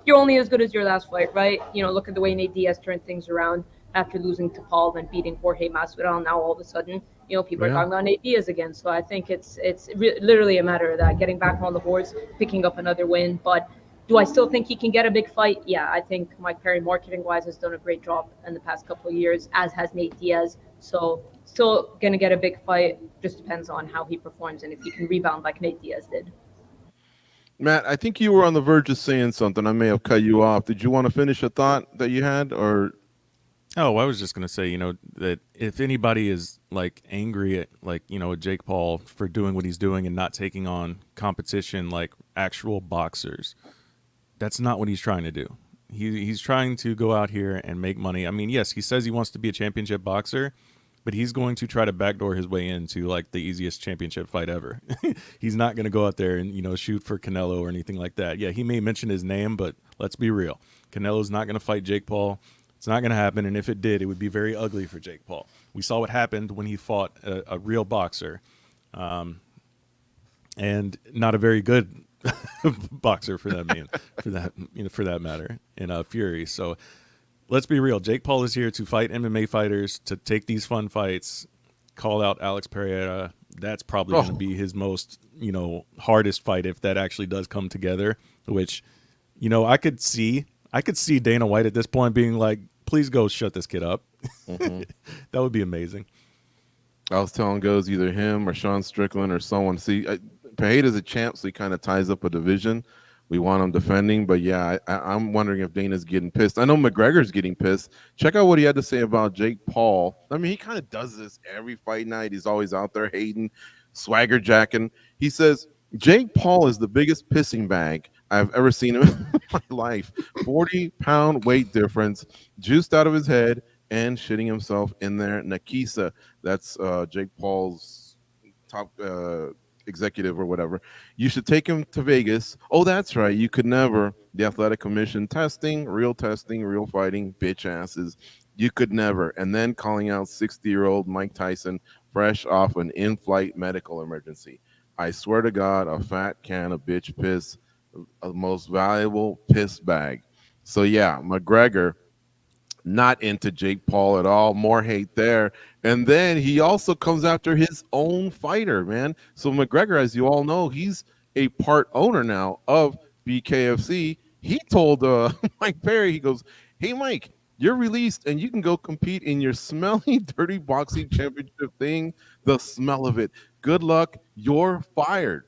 you're only as good as your last fight, right? Look at the way Nate Diaz turned things around after losing to Paul and beating Jorge Masvidal. Now all of a sudden, people are talking about Nate Diaz again. So I think it's literally a matter of that, getting back on the horse, picking up another win. But do I still think he can get a big fight? Yeah, I think Mike Perry, marketing-wise, has done a great job in the past couple of years, as has Nate Diaz. So still going to get a big fight. Just depends on how he performs and if he can rebound like Nate Diaz did. Matt, I think you were on the verge of saying something. I may have cut you off. Did you want to finish a thought that you had, or? Oh, I was just going to say, that if anybody is like angry at Jake Paul for doing what he's doing and not taking on competition like actual boxers. That's not what he's trying to do. He's trying to go out here and make money. I mean, yes, he says he wants to be a championship boxer, but he's going to try to backdoor his way into like the easiest championship fight ever. He's not going to go out there and, you know, shoot for Canelo or anything like that. Yeah, he may mention his name, but let's be real. Canelo's not going to fight Jake Paul. It's not going to happen, and if it did, it would be very ugly for Jake Paul. We saw what happened when he fought a real boxer, and not a very good boxer for that matter, in Fury. So let's be real. Jake Paul is here to fight MMA fighters, to take these fun fights. Call out Alex Pereira. That's probably going to be his most, you know, hardest fight if that actually does come together. Which, you know, I could see Dana White at this point being like, please go shut this kid up. That would be amazing. I was telling goes either him or Sean Strickland or someone. See, Pereira's a champ, so he kind of ties up a division. We want him defending, but yeah, I'm wondering if Dana's getting pissed. I know McGregor's getting pissed. Check out what he had to say about Jake Paul. I mean, he kind of does this every fight night. He's always out there hating, swagger jacking. He says, Jake Paul is the biggest pissing bag I've ever seen him in my life. 40-pound weight difference, juiced out of his head, and shitting himself in there. Nakisa, that's Jake Paul's top executive or whatever. You should take him to Vegas. Oh, that's right. You could never. The Athletic Commission testing, real fighting, bitch asses. You could never. And then calling out 60-year-old Mike Tyson fresh off an in-flight medical emergency. I swear to God, a fat can of bitch piss, a most valuable piss bag. So yeah, McGregor not into Jake Paul at all. More hate there. And then he also comes after his own fighter, man. So McGregor, as you all know, he's a part owner now of BKFC. He told Mike Perry, he goes, hey, Mike, you're released and you can go compete in your smelly, dirty boxing championship thing. The smell of it. Good luck. You're fired.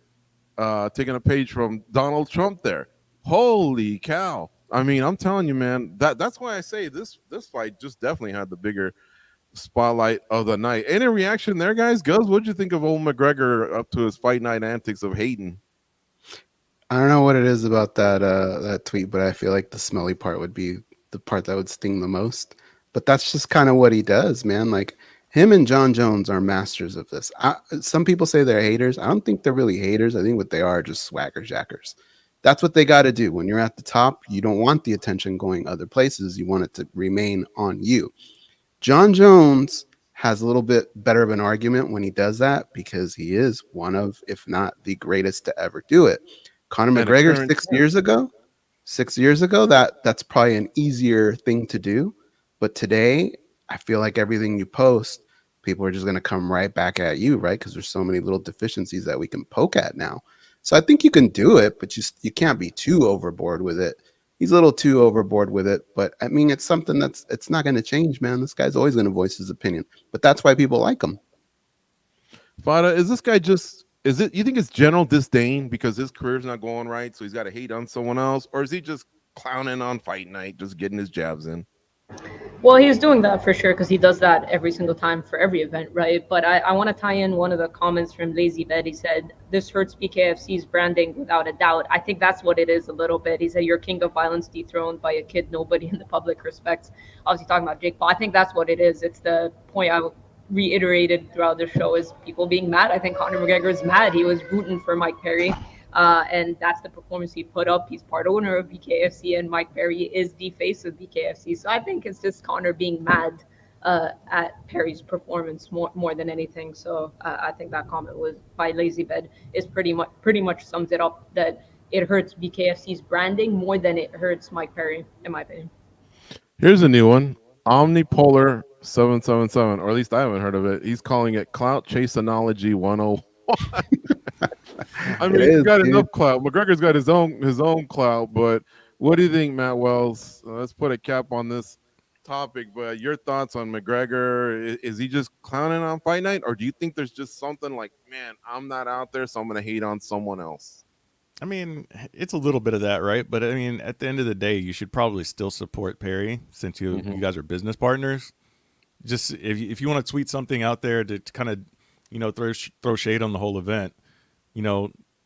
Taking a page from Donald Trump there. Holy cow. I mean, I'm telling you, man, that's why I say this fight just definitely had the bigger spotlight of the night. Any reaction there, guys? Gus, what'd you think of old McGregor up to his fight night antics of hating? I don't know what it is about that tweet, but I feel like the smelly part would be the part that would sting the most. But that's just kind of what he does, man. Like, him and John Jones are masters of this. Some people say they're haters. I don't think they're really haters. I think what they are just swagger jackers. That's what they got to do. When you're at the top, you don't want the attention going other places. You want it to remain on you. John Jones has a little bit better of an argument when he does that because he is one of, if not the greatest to ever do it. Conor McGregor 6 years ago, that's probably an easier thing to do. But today, I feel like everything you post, people are just going to come right back at you, right? Because there's so many little deficiencies that we can poke at now. So I think you can do it, but you can't be too overboard with it. He's a little too overboard with it, but I mean, it's something it's not going to change, man. This guy's always going to voice his opinion, but that's why people like him. Fada, is this guy you think it's general disdain because his career's not going right, so he's got to hate on someone else, or is he just clowning on fight night, just getting his jabs in? Well, he's doing that for sure because he does that every single time for every event, right? But I want to tie in one of the comments from Lazy Bed. He said, this hurts BKFC's branding without a doubt. I think that's what it is a little bit. He said, you're king of violence dethroned by a kid nobody in the public respects. Obviously talking about Jake Paul. I think that's what it is. It's the point I reiterated throughout the show is people being mad. I think Conor McGregor is mad. He was rooting for Mike Perry. And that's the performance he put up. He's part owner of BKFC, and Mike Perry is the face of BKFC. So I think it's just Conor being mad at Perry's performance more than anything. So I think that comment was by Lazy Bed is pretty much sums it up, that it hurts BKFC's branding more than it hurts Mike Perry, in my opinion. Here's a new one. Omnipolar 777, or at least I haven't heard of it. He's calling it Clout Chaseanology 101. I mean, he's got enough clout. McGregor's got his own clout, but what do you think, Matt Wells? Let's put a cap on this topic, but your thoughts on McGregor? Is he just clowning on fight night, or do you think there's just something like, man, I'm not out there, so I'm going to hate on someone else? I mean, it's a little bit of that, right? But I mean, at the end of the day, you should probably still support Perry since you guys are business partners. Just if you want to tweet something out there to kind of, throw shade on the whole event,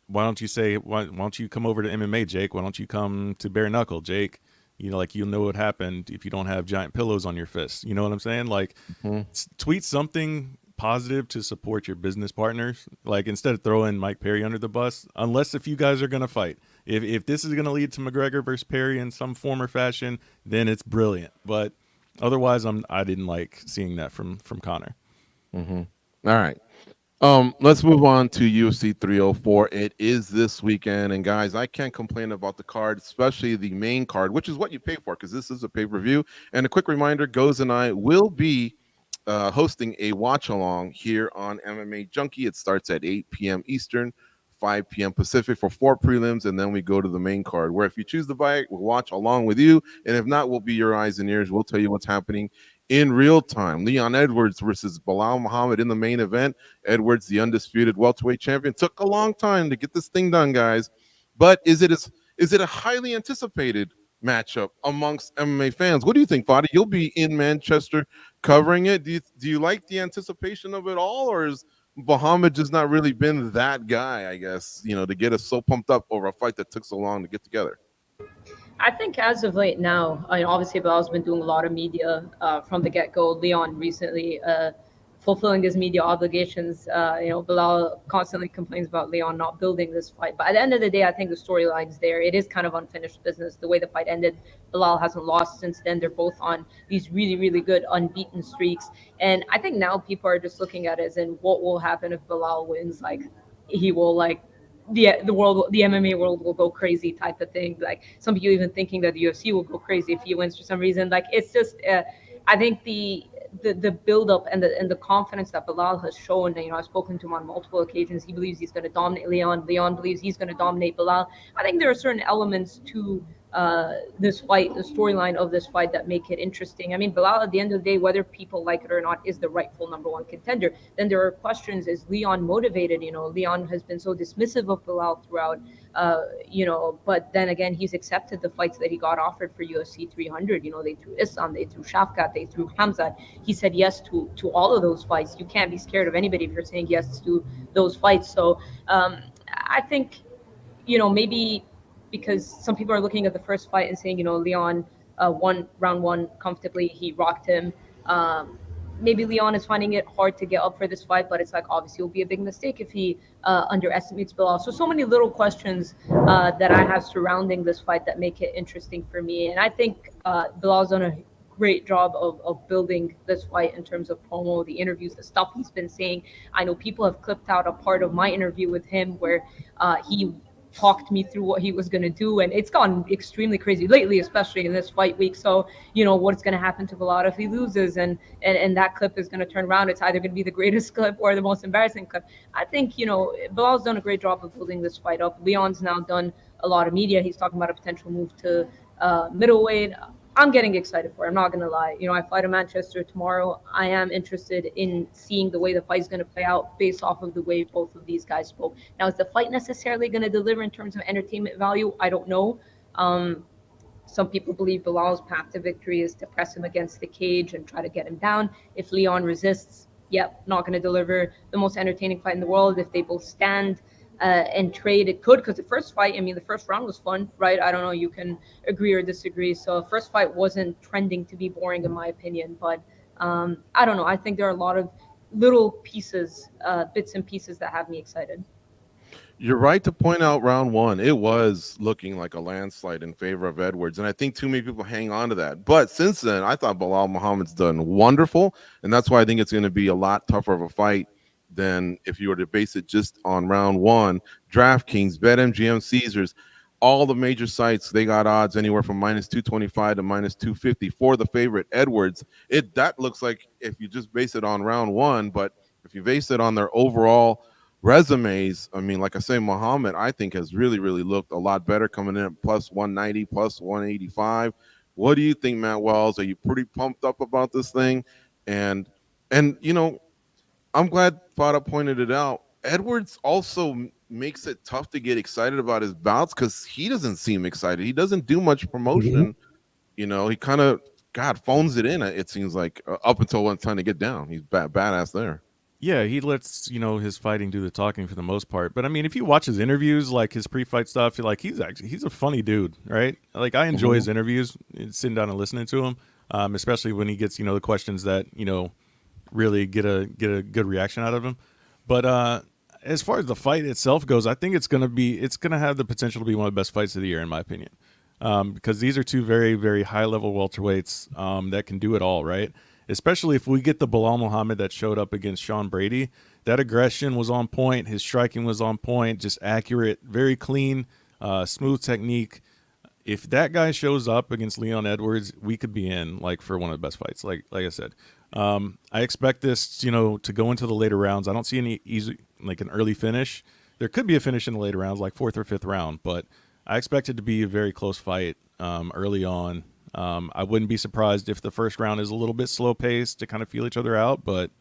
why don't you say, why don't you come over to MMA, Jake? Why don't you come to bare knuckle, Jake? You know, like, you'll know what happened if you don't have giant pillows on your fists. You know what I'm saying? Like, Mhm. tweet something positive to support your business partners. Like, instead of throwing Mike Perry under the bus, unless if you guys are gonna fight. If this is gonna lead to McGregor versus Perry in some form or fashion, then it's brilliant. But otherwise, I didn't like seeing that from Connor. All right. Let's move on to UFC 304. It is this weekend, and guys, I can't complain about the card, especially the main card, which is what you pay for, because this is a pay-per-view. And a quick reminder, Goz and I will be hosting a watch-along here on MMA Junkie. It starts at 8 p.m. Eastern, 5 p.m. Pacific for 4 prelims, and then we go to the main card, where if you choose to buy it, we'll watch along with you, and if not, we'll be your eyes and ears. We'll tell you what's happening in real time. Leon Edwards versus Bilal Muhammad in the main event. Edwards, the undisputed welterweight champion, took a long time to get this thing done, guys. But is it a highly anticipated matchup amongst MMA fans? What do you think, Fadi? You'll be in Manchester covering it. Do you like the anticipation of it all, or is Muhammad just not really been that guy, I guess, to get us so pumped up over a fight that took so long to get together? I think as of late now, obviously Bilal's been doing a lot of media from the get-go. Leon recently fulfilling his media obligations. Bilal constantly complains about Leon not building this fight. But at the end of the day, I think the storyline's there. It is kind of unfinished business. The way the fight ended, Bilal hasn't lost since then. They're both on these really, really good unbeaten streaks. And I think now people are just looking at it as in what will happen if Bilal wins. Like, he will, like, the MMA world will go crazy type of thing. Like, some people even thinking that the UFC will go crazy if he wins for some reason. Like, it's just I think the build up and the confidence that Bilal has shown. I've spoken to him on multiple occasions. He believes he's going to dominate Leon. Leon believes he's going to dominate Bilal. I think there are certain elements to this fight, the storyline of this fight, that make it interesting. I mean, Bilal, at the end of the day, whether people like it or not, is the rightful number one contender. Then there are questions: is Leon motivated? Leon has been so dismissive of Bilal throughout. But then again, he's accepted the fights that he got offered for UFC 300. They threw Islam, they threw Shafkat, they threw Hamzat. He said yes to all of those fights. You can't be scared of anybody if you're saying yes to those fights. So I think, maybe because some people are looking at the first fight and saying, Leon won round one comfortably. He rocked him. Maybe Leon is finding it hard to get up for this fight, but it's like, obviously, it will be a big mistake if he underestimates Bilal. So many little questions that I have surrounding this fight that make it interesting for me. And I think Bilal's done a great job of building this fight in terms of promo, the interviews, the stuff he's been saying. I know people have clipped out a part of my interview with him where he talked me through what he was going to do, and it's gone extremely crazy lately, especially in this fight week. So what's going to happen to Bilal if he loses, and that clip is going to turn around. It's either going to be the greatest clip or the most embarrassing clip. I think Bilal's done a great job of building this fight up. Leon's now done a lot of media. He's talking about a potential move to middleweight. I'm getting excited for it. I'm not going to lie. I fly to Manchester tomorrow. I am interested in seeing the way the fight's going to play out based off of the way both of these guys spoke. Now, is the fight necessarily going to deliver in terms of entertainment value? I don't know. Some people believe Bilal's path to victory is to press him against the cage and try to get him down. If Leon resists, not going to deliver the most entertaining fight in the world. If they both stand and trade, it could, because the first fight, the first round was fun, right? I don't know, you can agree or disagree. So the first fight wasn't trending to be boring, in my opinion, but I don't know. I think there are a lot of little pieces, bits and pieces that have me excited. You're right to point out round one. It was looking like a landslide in favor of Edwards, and I think too many people hang on to that. But since then, I thought Bilal Muhammad's done wonderful, and that's why I think it's going to be a lot tougher of a fight than if you were to base it just on round one. DraftKings, BetMGM, Caesars, all the major sites, they got odds anywhere from -225 to -250 for the favorite Edwards. That looks like if you just base it on round one, but if you base it on their overall resumes, like I say, Muhammad, I think, has really, really looked a lot better, coming in at +190, +185. What do you think, Matt Wells? Are you pretty pumped up about this thing? And I'm glad Fada pointed it out. Edwards also makes it tough to get excited about his bouts because he doesn't seem excited. He doesn't do much promotion. He kind of, phones it in, it seems like, up until when it's time to get down. He's badass there. Yeah, he lets his fighting do the talking for the most part. But I mean, if you watch his interviews, like his pre-fight stuff, like he's a funny dude, right? Like I enjoy his interviews, sitting down and listening to him, especially when he gets the questions that really get a good reaction out of him. But as far as the fight itself goes, I think it's gonna have the potential to be one of the best fights of the year, in my opinion, because these are two very very high level welterweights that can do it all, right? Especially if we get the Bilal Muhammad that showed up against Sean Brady. That aggression was on point. His striking was on point, just accurate, very clean, smooth technique. If that guy shows up against Leon Edwards, we could be in like for one of the best fights. Like I said, I expect this, to go into the later rounds. I don't see any easy like an early finish. There could be a finish in the later rounds, like fourth or fifth round, but I expect it to be a very close fight early on. I wouldn't be surprised if the first round is a little bit slow paced to kind of feel each other out, but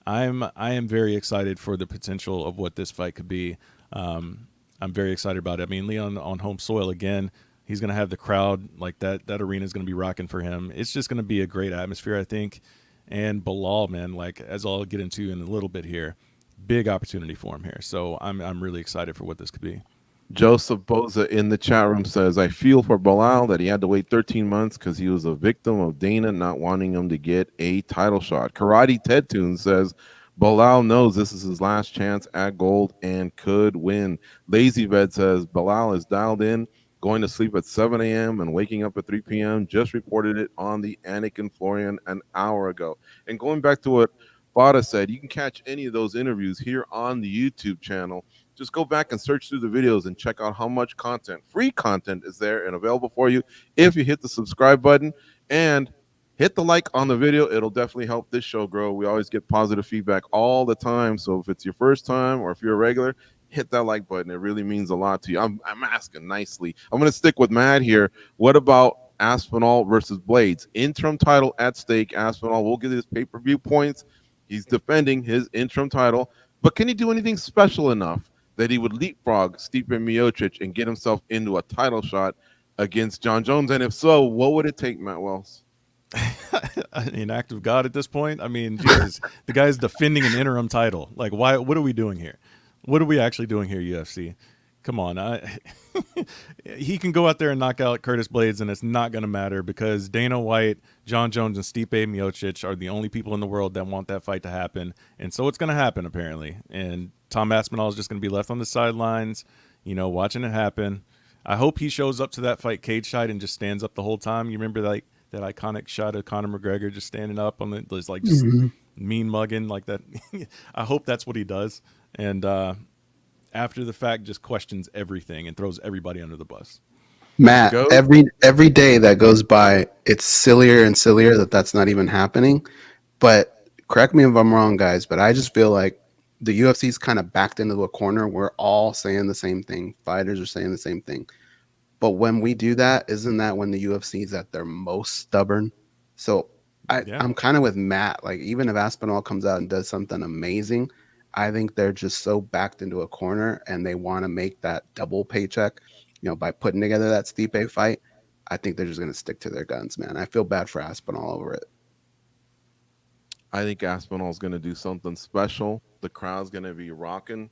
I am very excited for the potential of what this fight could be. I'm very excited about it. I mean, Leon on home soil again. He's going to have the crowd like that. That arena is going to be rocking for him. It's just going to be a great atmosphere, I think. And Bilal, man, like as I'll get into in a little bit here, big opportunity for him here. So I'm really excited for what this could be. Joseph Boza in the chat room says, I feel for Bilal that he had to wait 13 months because he was a victim of Dana not wanting him to get a title shot. Karate Ted Toon says, Bilal knows this is his last chance at gold and could win. Lazy Bed says, Bilal is dialed in, going to sleep at 7 a.m. and waking up at 3 p.m. Just reported it on the Anakin Florian an hour ago. And going back to what Bada said, you can catch any of those interviews here on the YouTube channel. Just go back and search through the videos and check out how much content, free content, is there and available for you if you hit the subscribe button and hit the like on the video. It'll definitely help this show grow. We always get positive feedback all the time. So if it's your first time or if you're a regular, hit that like button. It really means a lot to you. I'm asking nicely. I'm going to stick with Matt here. What about Aspinall versus Blades? Interim title at stake. Aspinall will get his pay-per-view points. He's defending his interim title. But can he do anything special enough that he would leapfrog Stipe Miocic and get himself into a title shot against John Jones? And if so, what would it take, Matt Wells? An act of God at this point. I mean, Jesus, the guy's defending an interim title. Like, why? What are we doing here? What are we actually doing here, UFC? Come on. He can go out there and knock out Curtis Blades, and it's not going to matter because Dana White, John Jones, and Stipe Miocic are the only people in the world that want that fight to happen. And so it's going to happen, apparently. And Tom Aspinall is just going to be left on the sidelines, watching it happen. I hope he shows up to that fight cage side and just stands up the whole time. You remember that iconic shot of Conor McGregor just standing up on the just mean mugging like that. I hope that's what he does. And after the fact, just questions everything and throws everybody under the bus. Matt, every day that goes by, it's sillier and sillier that that's not even happening. But correct me if I'm wrong, guys, but I just feel like the UFC's kind of backed into a corner. We're all saying the same thing. Fighters are saying the same thing. But when we do that, isn't that when the UFC's at their most stubborn? So I'm kind of with Matt. Like, even if Aspinall comes out and does something amazing, I think they're just so backed into a corner and they want to make that double paycheck, by putting together that Stipe fight. I think they're just going to stick to their guns, man. I feel bad for Aspinall over it. I think Aspinall's going to do something special. The crowd's going to be rocking.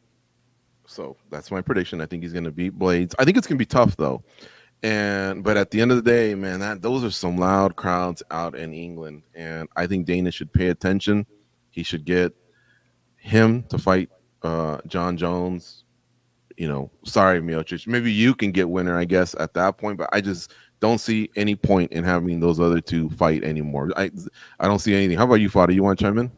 So that's my prediction. I think he's going to beat Blades. I think it's going to be tough, though. But at the end of the day, man, those are some loud crowds out in England. And I think Dana should pay attention. He should get him to fight John Jones. Sorry, Miocic. Maybe you can get winner, I guess, at that point. But I just don't see any point in having those other two fight anymore. I don't see anything. How about you, Fada? You want to chime in?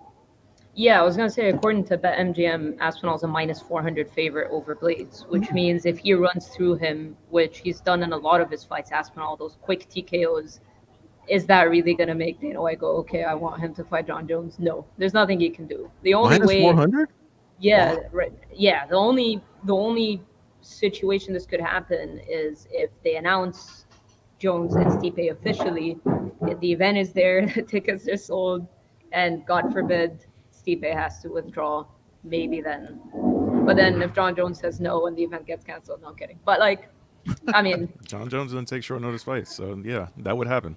Yeah, I was going to say, according to BetMGM, Aspinall's a minus 400 favorite over Blades, which means if he runs through him, which he's done in a lot of his fights, Aspinall, those quick TKOs, is that really going to make Dana White go, okay, I want him to fight John Jones? No, there's nothing he can do. The only minus way... 400? Yeah, right. Yeah, the only situation this could happen is if they announce Jones and Stipe officially, the event is there, the tickets are sold, and God forbid Stipe has to withdraw, maybe then. But then if John Jones says no and the event gets canceled, no, I'm kidding. But John Jones doesn't take short notice fights, so yeah, that would happen.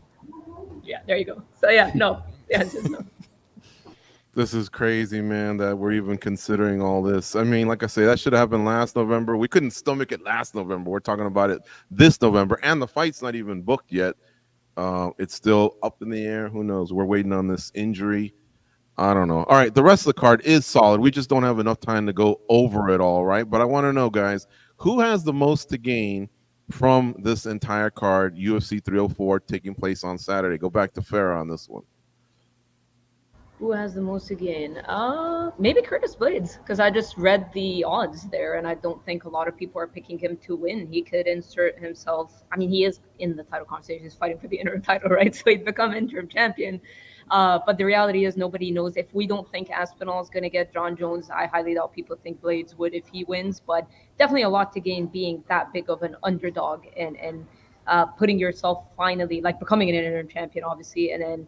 Yeah, there you go. So yeah, no, the answer is no. This is crazy, man, that we're even considering all this. I mean, like I say, that should have happened last November. We couldn't stomach it last November. We're talking about it this November, and the fight's not even booked yet. It's still up in the air. Who knows? We're waiting on this injury. I don't know. All right, the rest of the card is solid. We just don't have enough time to go over it all, right? But I want to know, guys, who has the most to gain from this entire card, UFC 304, taking place on Saturday? Go back to Farah on this one. Who has the most to gain? Maybe Curtis Blades, because I just read the odds there, and I don't think a lot of people are picking him to win. He could insert himself. I mean, he is in the title conversation. He's fighting for the interim title, right? So he'd become interim champion. But the reality is, nobody knows. If we don't think Aspinall is going to get John Jones, I highly doubt people think Blades would if he wins. But definitely a lot to gain being that big of an underdog and putting yourself finally, like becoming an interim champion, obviously, and then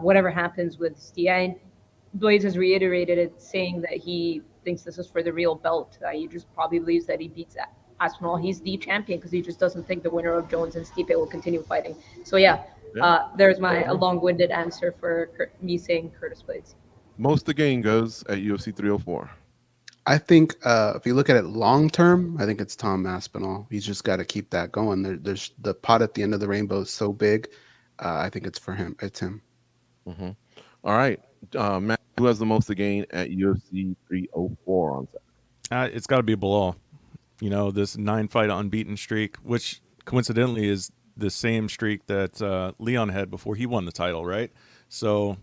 whatever happens with Stian. Blades has reiterated it, saying that he thinks this is for the real belt. He just probably believes that he beats Aspinall. He's the champion because he just doesn't think the winner of Jones and Stipe will continue fighting. So yeah, there's my long-winded answer for me saying Curtis Blades. Most the gain goes at UFC 304. I think if you look at it long term, I think it's Tom Aspinall. He's just got to keep that going. There's the pot at the end of the rainbow is so big. I think it's for him. It's him. Mm-hmm. All right, Matt, who has the most to gain at UFC 304 on Saturday? It's got to be Bilal. You know, this 9-fight unbeaten streak, which coincidentally is the same streak that Leon had before he won the title, right? So,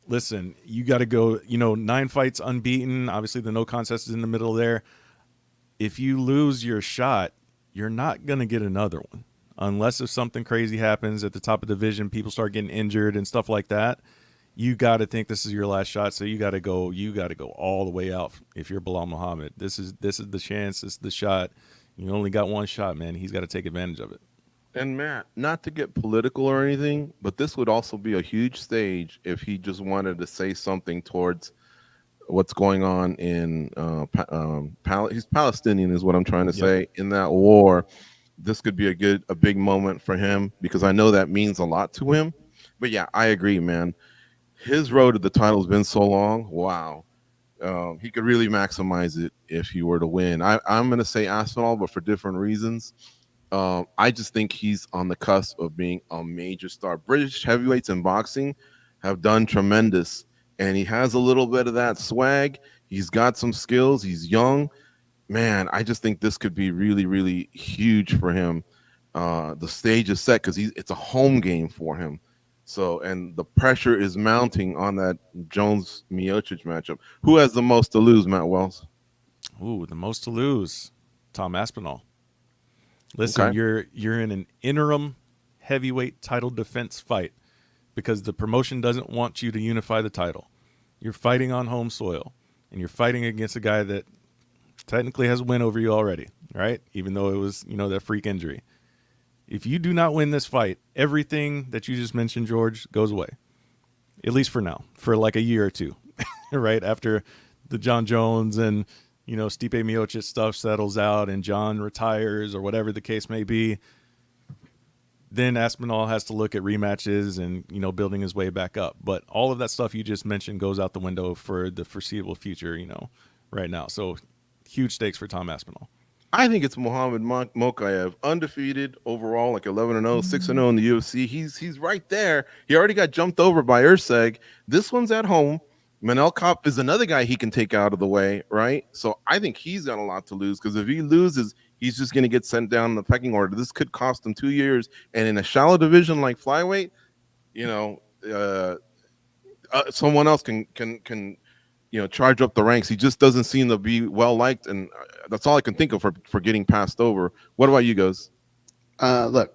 listen, you got to go, 9 fights unbeaten. Obviously, the no contest is in the middle there. If you lose your shot, you're not going to get another one. Unless if something crazy happens at the top of the division, people start getting injured and stuff like that. You got to think this is your last shot, so you got to go all the way out. If you're Bilal Muhammad, this is the chance, this is the shot. You only got one shot, man. He's got to take advantage of it. And Matt, not to get political or anything, but this would also be a huge stage if he just wanted to say something towards what's going on in he's Palestinian is what I'm trying to say, in that war. This could be a big moment for him because I know that means a lot to him. But yeah, I agree, man. His road to the title has been so long. Wow. He could really maximize it if he were to win. I'm going to say Aspinall, but for different reasons. I just think he's on the cusp of being a major star. British heavyweights in boxing have done tremendous, and he has a little bit of that swag. He's got some skills. He's young. Man, I just think this could be really, really huge for him. The stage is set because it's a home game for him. So, and the pressure is mounting on that Jones Miocic matchup. Who has the most to lose, Matt Wells? Ooh, the most to lose, Tom Aspinall. Listen, Okay. you're in an interim heavyweight title defense fight because the promotion doesn't want you to unify the title. You're fighting on home soil, and you're fighting against a guy that technically has a win over you already, right? Even though it was, that freak injury. If you do not win this fight, everything that you just mentioned, George, goes away. At least for now, for like a year or two, right? After the John Jones and, Stipe Miocic stuff settles out and John retires or whatever the case may be, then Aspinall has to look at rematches and, building his way back up. But all of that stuff you just mentioned goes out the window for the foreseeable future, right now. So huge stakes for Tom Aspinall. I think it's Muhammad Mokaev, undefeated overall, like 11-0, 6-0 in the UFC. He's right there. He already got jumped over by Urseg. This one's at home. Manel Kopp is another guy he can take out of the way, right? So I think he's got a lot to lose because if he loses, he's just going to get sent down in the pecking order. This could cost him 2 years. And in a shallow division like flyweight, someone else can charge up the ranks. He just doesn't seem to be well liked, and that's all I can think of for getting passed over. What about you guys? Look,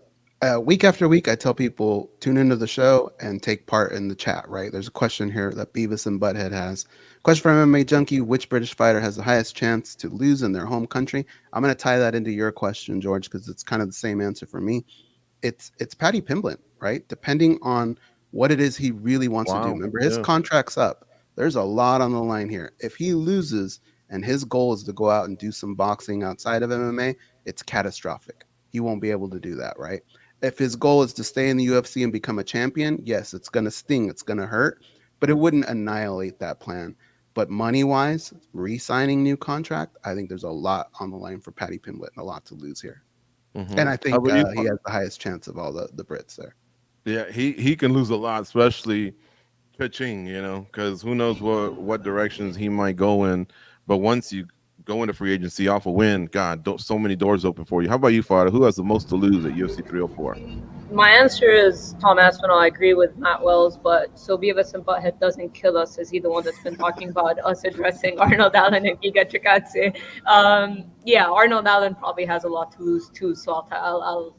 week after week, I tell people tune into the show and take part in the chat, right? There's a question here that Beavis and Butthead has. Question from MMA Junkie: which British fighter has the highest chance to lose in their home country? I'm going to tie that into your question, George, because it's kind of the same answer for me. It's Paddy Pimblett, right? Depending on what it is he really wants to do. Remember, his contract's up. There's a lot on the line here. If he loses and his goal is to go out and do some boxing outside of MMA, it's catastrophic. He won't be able to do that, right? If his goal is to stay in the UFC and become a champion, yes, it's going to sting. It's going to hurt. but it wouldn't annihilate that plan. But money wise, re-signing new contract, I think there's a lot on the line for Paddy Pimblett and a lot to lose here. And I How think about you? he has the highest chance of all the Brits there. Yeah, he can lose a lot, especially pitching, because who knows what directions he might go in. But once you go into free agency off a win, God, so many doors open for you. How about you, Fada? Who has the most to lose at UFC 304? My answer is Tom Aspinall. I agree with Matt Wells, but so Beavis and Butthead doesn't kill us. Is he the one that's been talking about us addressing Arnold Allen and Giga Chikadze? Yeah, Arnold Allen probably has a lot to lose too, so I'll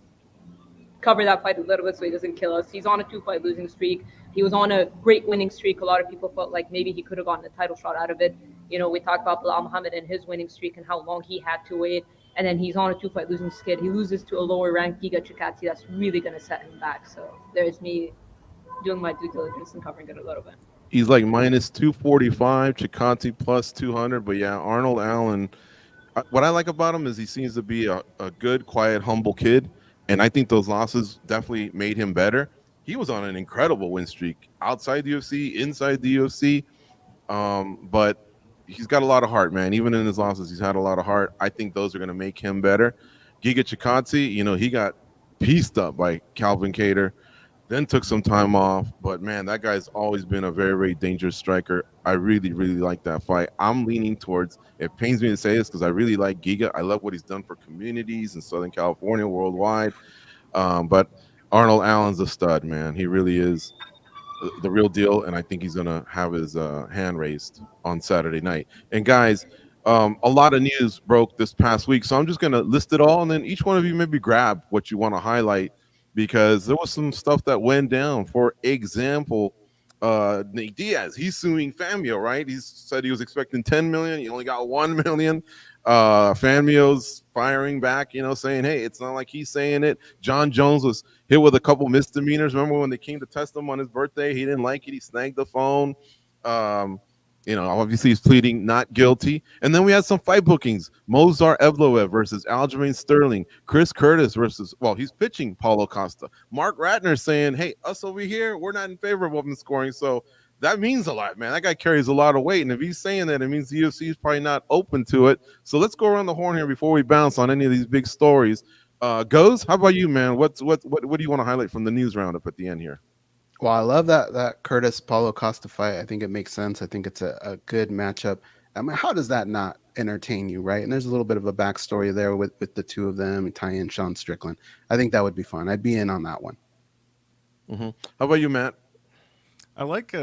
cover that fight a little bit so he doesn't kill us. He's on a 2-fight losing streak. He was on a great winning streak. A lot of people felt like maybe he could have gotten a title shot out of it. We talk about Bilal Muhammad and his winning streak and how long he had to wait. And then he's on a 2-fight losing skid. He loses to a lower ranked Giga Chikadze. That's really going to set him back. So there's me doing my due diligence and covering it a little bit. He's like minus 245, Chikadze plus 200. But yeah, Arnold Allen, what I like about him is he seems to be a good, quiet, humble kid. And I think those losses definitely made him better. He was on an incredible win streak outside the UFC, inside the UFC. But he's got a lot of heart, man. Even in his losses, he's had a lot of heart. I think those are going to make him better. Giga Chikadze, he got pieced up by Calvin Kattar, then took some time off. But, man, that guy's always been a very, very dangerous striker. I really, really like that fight. I'm leaning towards, it pains me to say this because I really like Giga. I love what he's done for communities in Southern California, worldwide. But Arnold Allen's a stud, man. He really is the real deal, and I think he's going to have his hand raised on Saturday night. And, guys, a lot of news broke this past week, so I'm just going to list it all, and then each one of you maybe grab what you want to highlight because there was some stuff that went down. For example, Nate Diaz, he's suing Famio, right? He said he was expecting 10 million. He only got 1 million. Famio's firing back, saying, hey, it's not like he's saying it. John Jones was hit with a couple misdemeanors. Remember when they came to test him on his birthday? He didn't like it. He snagged the phone. Obviously he's pleading not guilty. And then we had some fight bookings. Mozart Evloev versus Aljamain Sterling. Chris Curtis versus, he's pitching Paulo Costa. Mark Ratner saying, hey, us over here, we're not in favor of open scoring. So that means a lot, man. That guy carries a lot of weight. And if he's saying that, it means the UFC is probably not open to it. So let's go around the horn here before we bounce on any of these big stories. Goes, how about you, man? What do you want to highlight from the news roundup at the end here? Well, I love that Curtis Paulo Costa fight. I think it makes sense. I think it's a good matchup. I mean, how does that not entertain you, right? And there's a little bit of a backstory there with the two of them, Ty and Sean Strickland. I think that would be fun. I'd be in on that one. Mm-hmm. How about you, Matt? I like,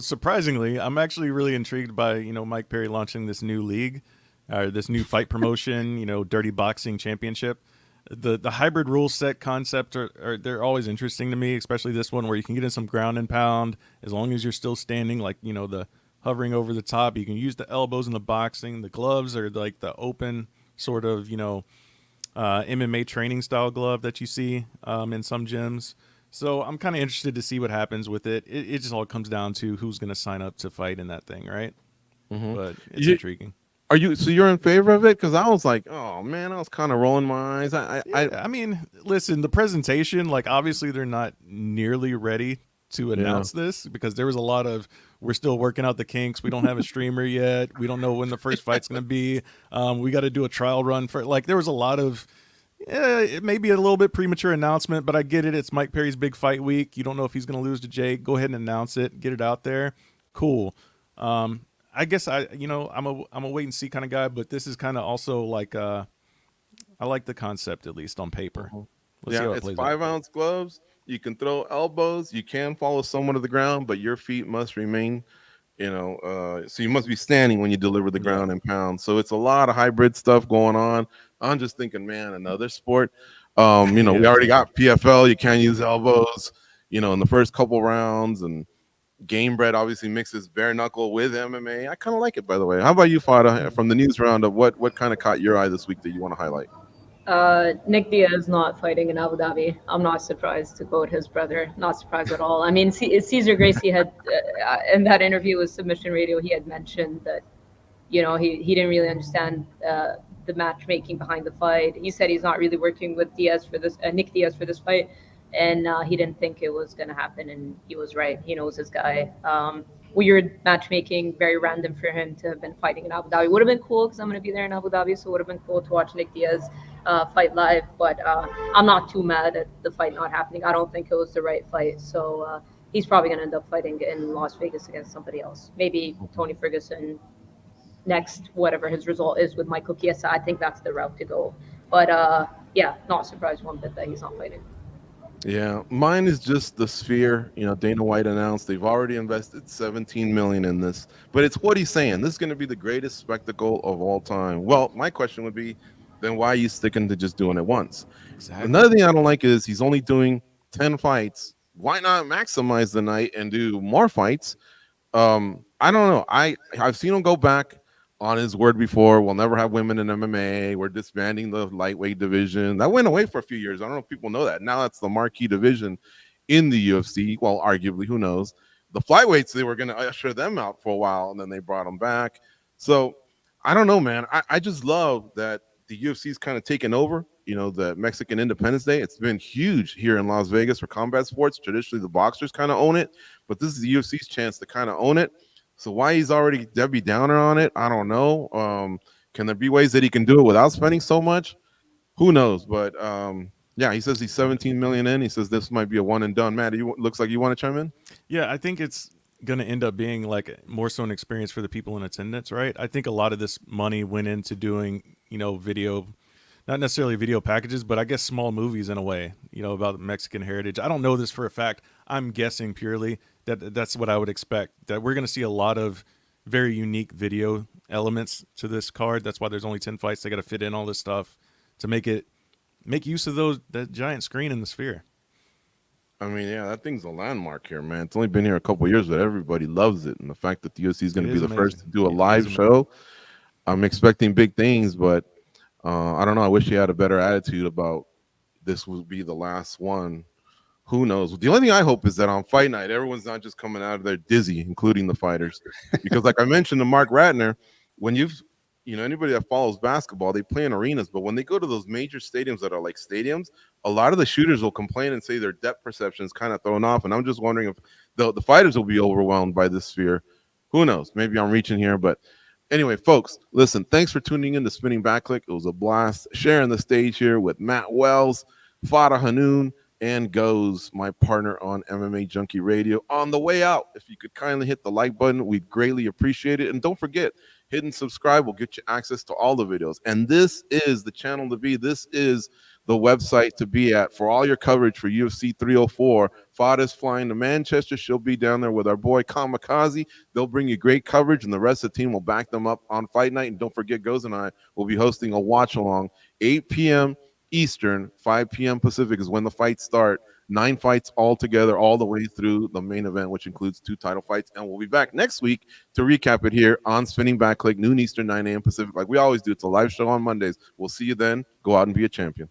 surprisingly, I'm actually really intrigued by, Mike Perry launching this new league, this new fight promotion, Dirty Boxing Championship. The hybrid rule set concept they're always interesting to me, especially this one where you can get in some ground and pound as long as you're still standing, like, the hovering over the top. You can use the elbows in the boxing. The gloves are like the open sort of, MMA training style glove that you see in some gyms. So I'm kind of interested to see what happens with it. It just all comes down to who's going to sign up to fight in that thing, right? Mm-hmm. But it's intriguing. You're in favor of it? Because I was like, oh man, I was kind of rolling my eyes. I mean, listen, the presentation, like obviously they're not nearly ready to announce this because there was a lot of we're still working out the kinks. We don't have a streamer yet. We don't know when the first fight's going to be. We got to do a trial run for like there was a lot of it may be a little bit premature announcement, but I get it. It's Mike Perry's big fight week. You don't know if he's going to lose to Jake. Go ahead and announce it. Get it out there. Cool. I guess I'm a wait and see kind of guy, but this is kind of also like I like the concept at least on paper. Let's see how it plays 5-ounce gloves. You can throw elbows. You can follow someone to the ground, but your feet must remain, so you must be standing when you deliver the ground and pound. So it's a lot of hybrid stuff going on. I'm just thinking, man, another sport. We already got PFL. You can't use elbows, in the first couple rounds, and Game Bread obviously mixes bare knuckle with MMA. I kind of like it, by the way. How about you, Fada, from the news roundup? What kind of caught your eye this week that you want to highlight? Nick Diaz not fighting in Abu Dhabi. I'm not surprised, to quote his brother. Not surprised at all. I mean, Cesar Gracie had, in that interview with Submission Radio, he had mentioned that, he didn't really understand the matchmaking behind the fight. He said he's not really working with Nick Diaz for this fight. and he didn't think it was going to happen, and he was right. He knows his guy. Weird matchmaking, very random for him to have been fighting in Abu Dhabi. Would have been cool because I'm going to be there in Abu Dhabi, so it would have been cool to watch Nick Diaz fight live. But I'm not too mad at the fight not happening. I don't think it was the right fight, so he's probably going to end up fighting in Las Vegas against somebody else. Maybe Tony Ferguson next, whatever his result is with Michael Chiesa. I think that's the route to go. But yeah, not surprised one bit that he's not fighting. Yeah, mine is just the Sphere. Dana White announced they've already invested 17 million in this, but it's what he's saying. This is going to be the greatest spectacle of all time. Well, my question would be, then why are you sticking to just doing it once? Exactly. Another thing I don't like is he's only doing 10 fights. Why not maximize the night and do more fights? I don't know. I've seen him go back on his word before. We'll never have women in MMA. We're disbanding the lightweight division. That went away for a few years. I don't know if people know that. Now that's the marquee division in the UFC. Well, arguably, who knows? The flyweights, they were going to usher them out for a while, and then they brought them back. So I don't know, man. I just love that the UFC's kind of taken over. The Mexican Independence Day. It's been huge here in Las Vegas for combat sports. Traditionally, the boxers kind of own it, but this is the UFC's chance to kind of own it. So why he's already Debbie Downer on it, I don't know. Can there be ways that he can do it without spending so much? Who knows? But yeah, he says he's 17 million in. He says this might be a one and done. Matt, looks like you want to chime in? Yeah, I think it's going to end up being like more so an experience for the people in attendance, right? I think a lot of this money went into doing, video, not necessarily video packages, but I guess small movies in a way, about Mexican heritage. I don't know this for a fact. I'm guessing purely that that's what I would expect, that we're going to see a lot of very unique video elements to this card. That's why there's only 10 fights. They got to fit in all this stuff to make use of that giant screen in the Sphere. I mean, yeah, that thing's a landmark here, man. It's only been here a couple of years, but everybody loves it. And the fact that the UFC is going to be the first to do a live show, I'm expecting big things, but I don't know. I wish he had a better attitude about this would be the last one. Who knows? The only thing I hope is that on fight night, everyone's not just coming out of there dizzy, including the fighters. Because like I mentioned to Mark Ratner, when anybody that follows basketball, they play in arenas, but when they go to those major stadiums that are like stadiums, a lot of the shooters will complain and say their depth perception is kind of thrown off. And I'm just wondering if the fighters will be overwhelmed by this Sphere. Who knows? Maybe I'm reaching here, but anyway, folks, listen, thanks for tuning in to Spinning Back Clique. It was a blast sharing the stage here with Matt Wells, Fada Hanoun, and Goes, my partner on MMA Junkie Radio. On the way out, if you could kindly hit the like button, we'd greatly appreciate it. And don't forget, hit and subscribe will get you access to all the videos. And this is the channel to be. This is the website to be at for all your coverage for UFC 304. Fada's flying to Manchester. She'll be down there with our boy Kamikaze. They'll bring you great coverage, and the rest of the team will back them up on fight night. And don't forget, Goes and I will be hosting a watch-along, 8 p.m. Eastern, 5 p.m. Pacific is when the fights start. 9 fights all together, all the way through the main event, which includes 2 title fights. And we'll be back next week to recap it here on Spinning Back Clique, noon Eastern, 9 a.m. Pacific, like we always do. It's a live show on Mondays. We'll see you then. Go out and be a champion.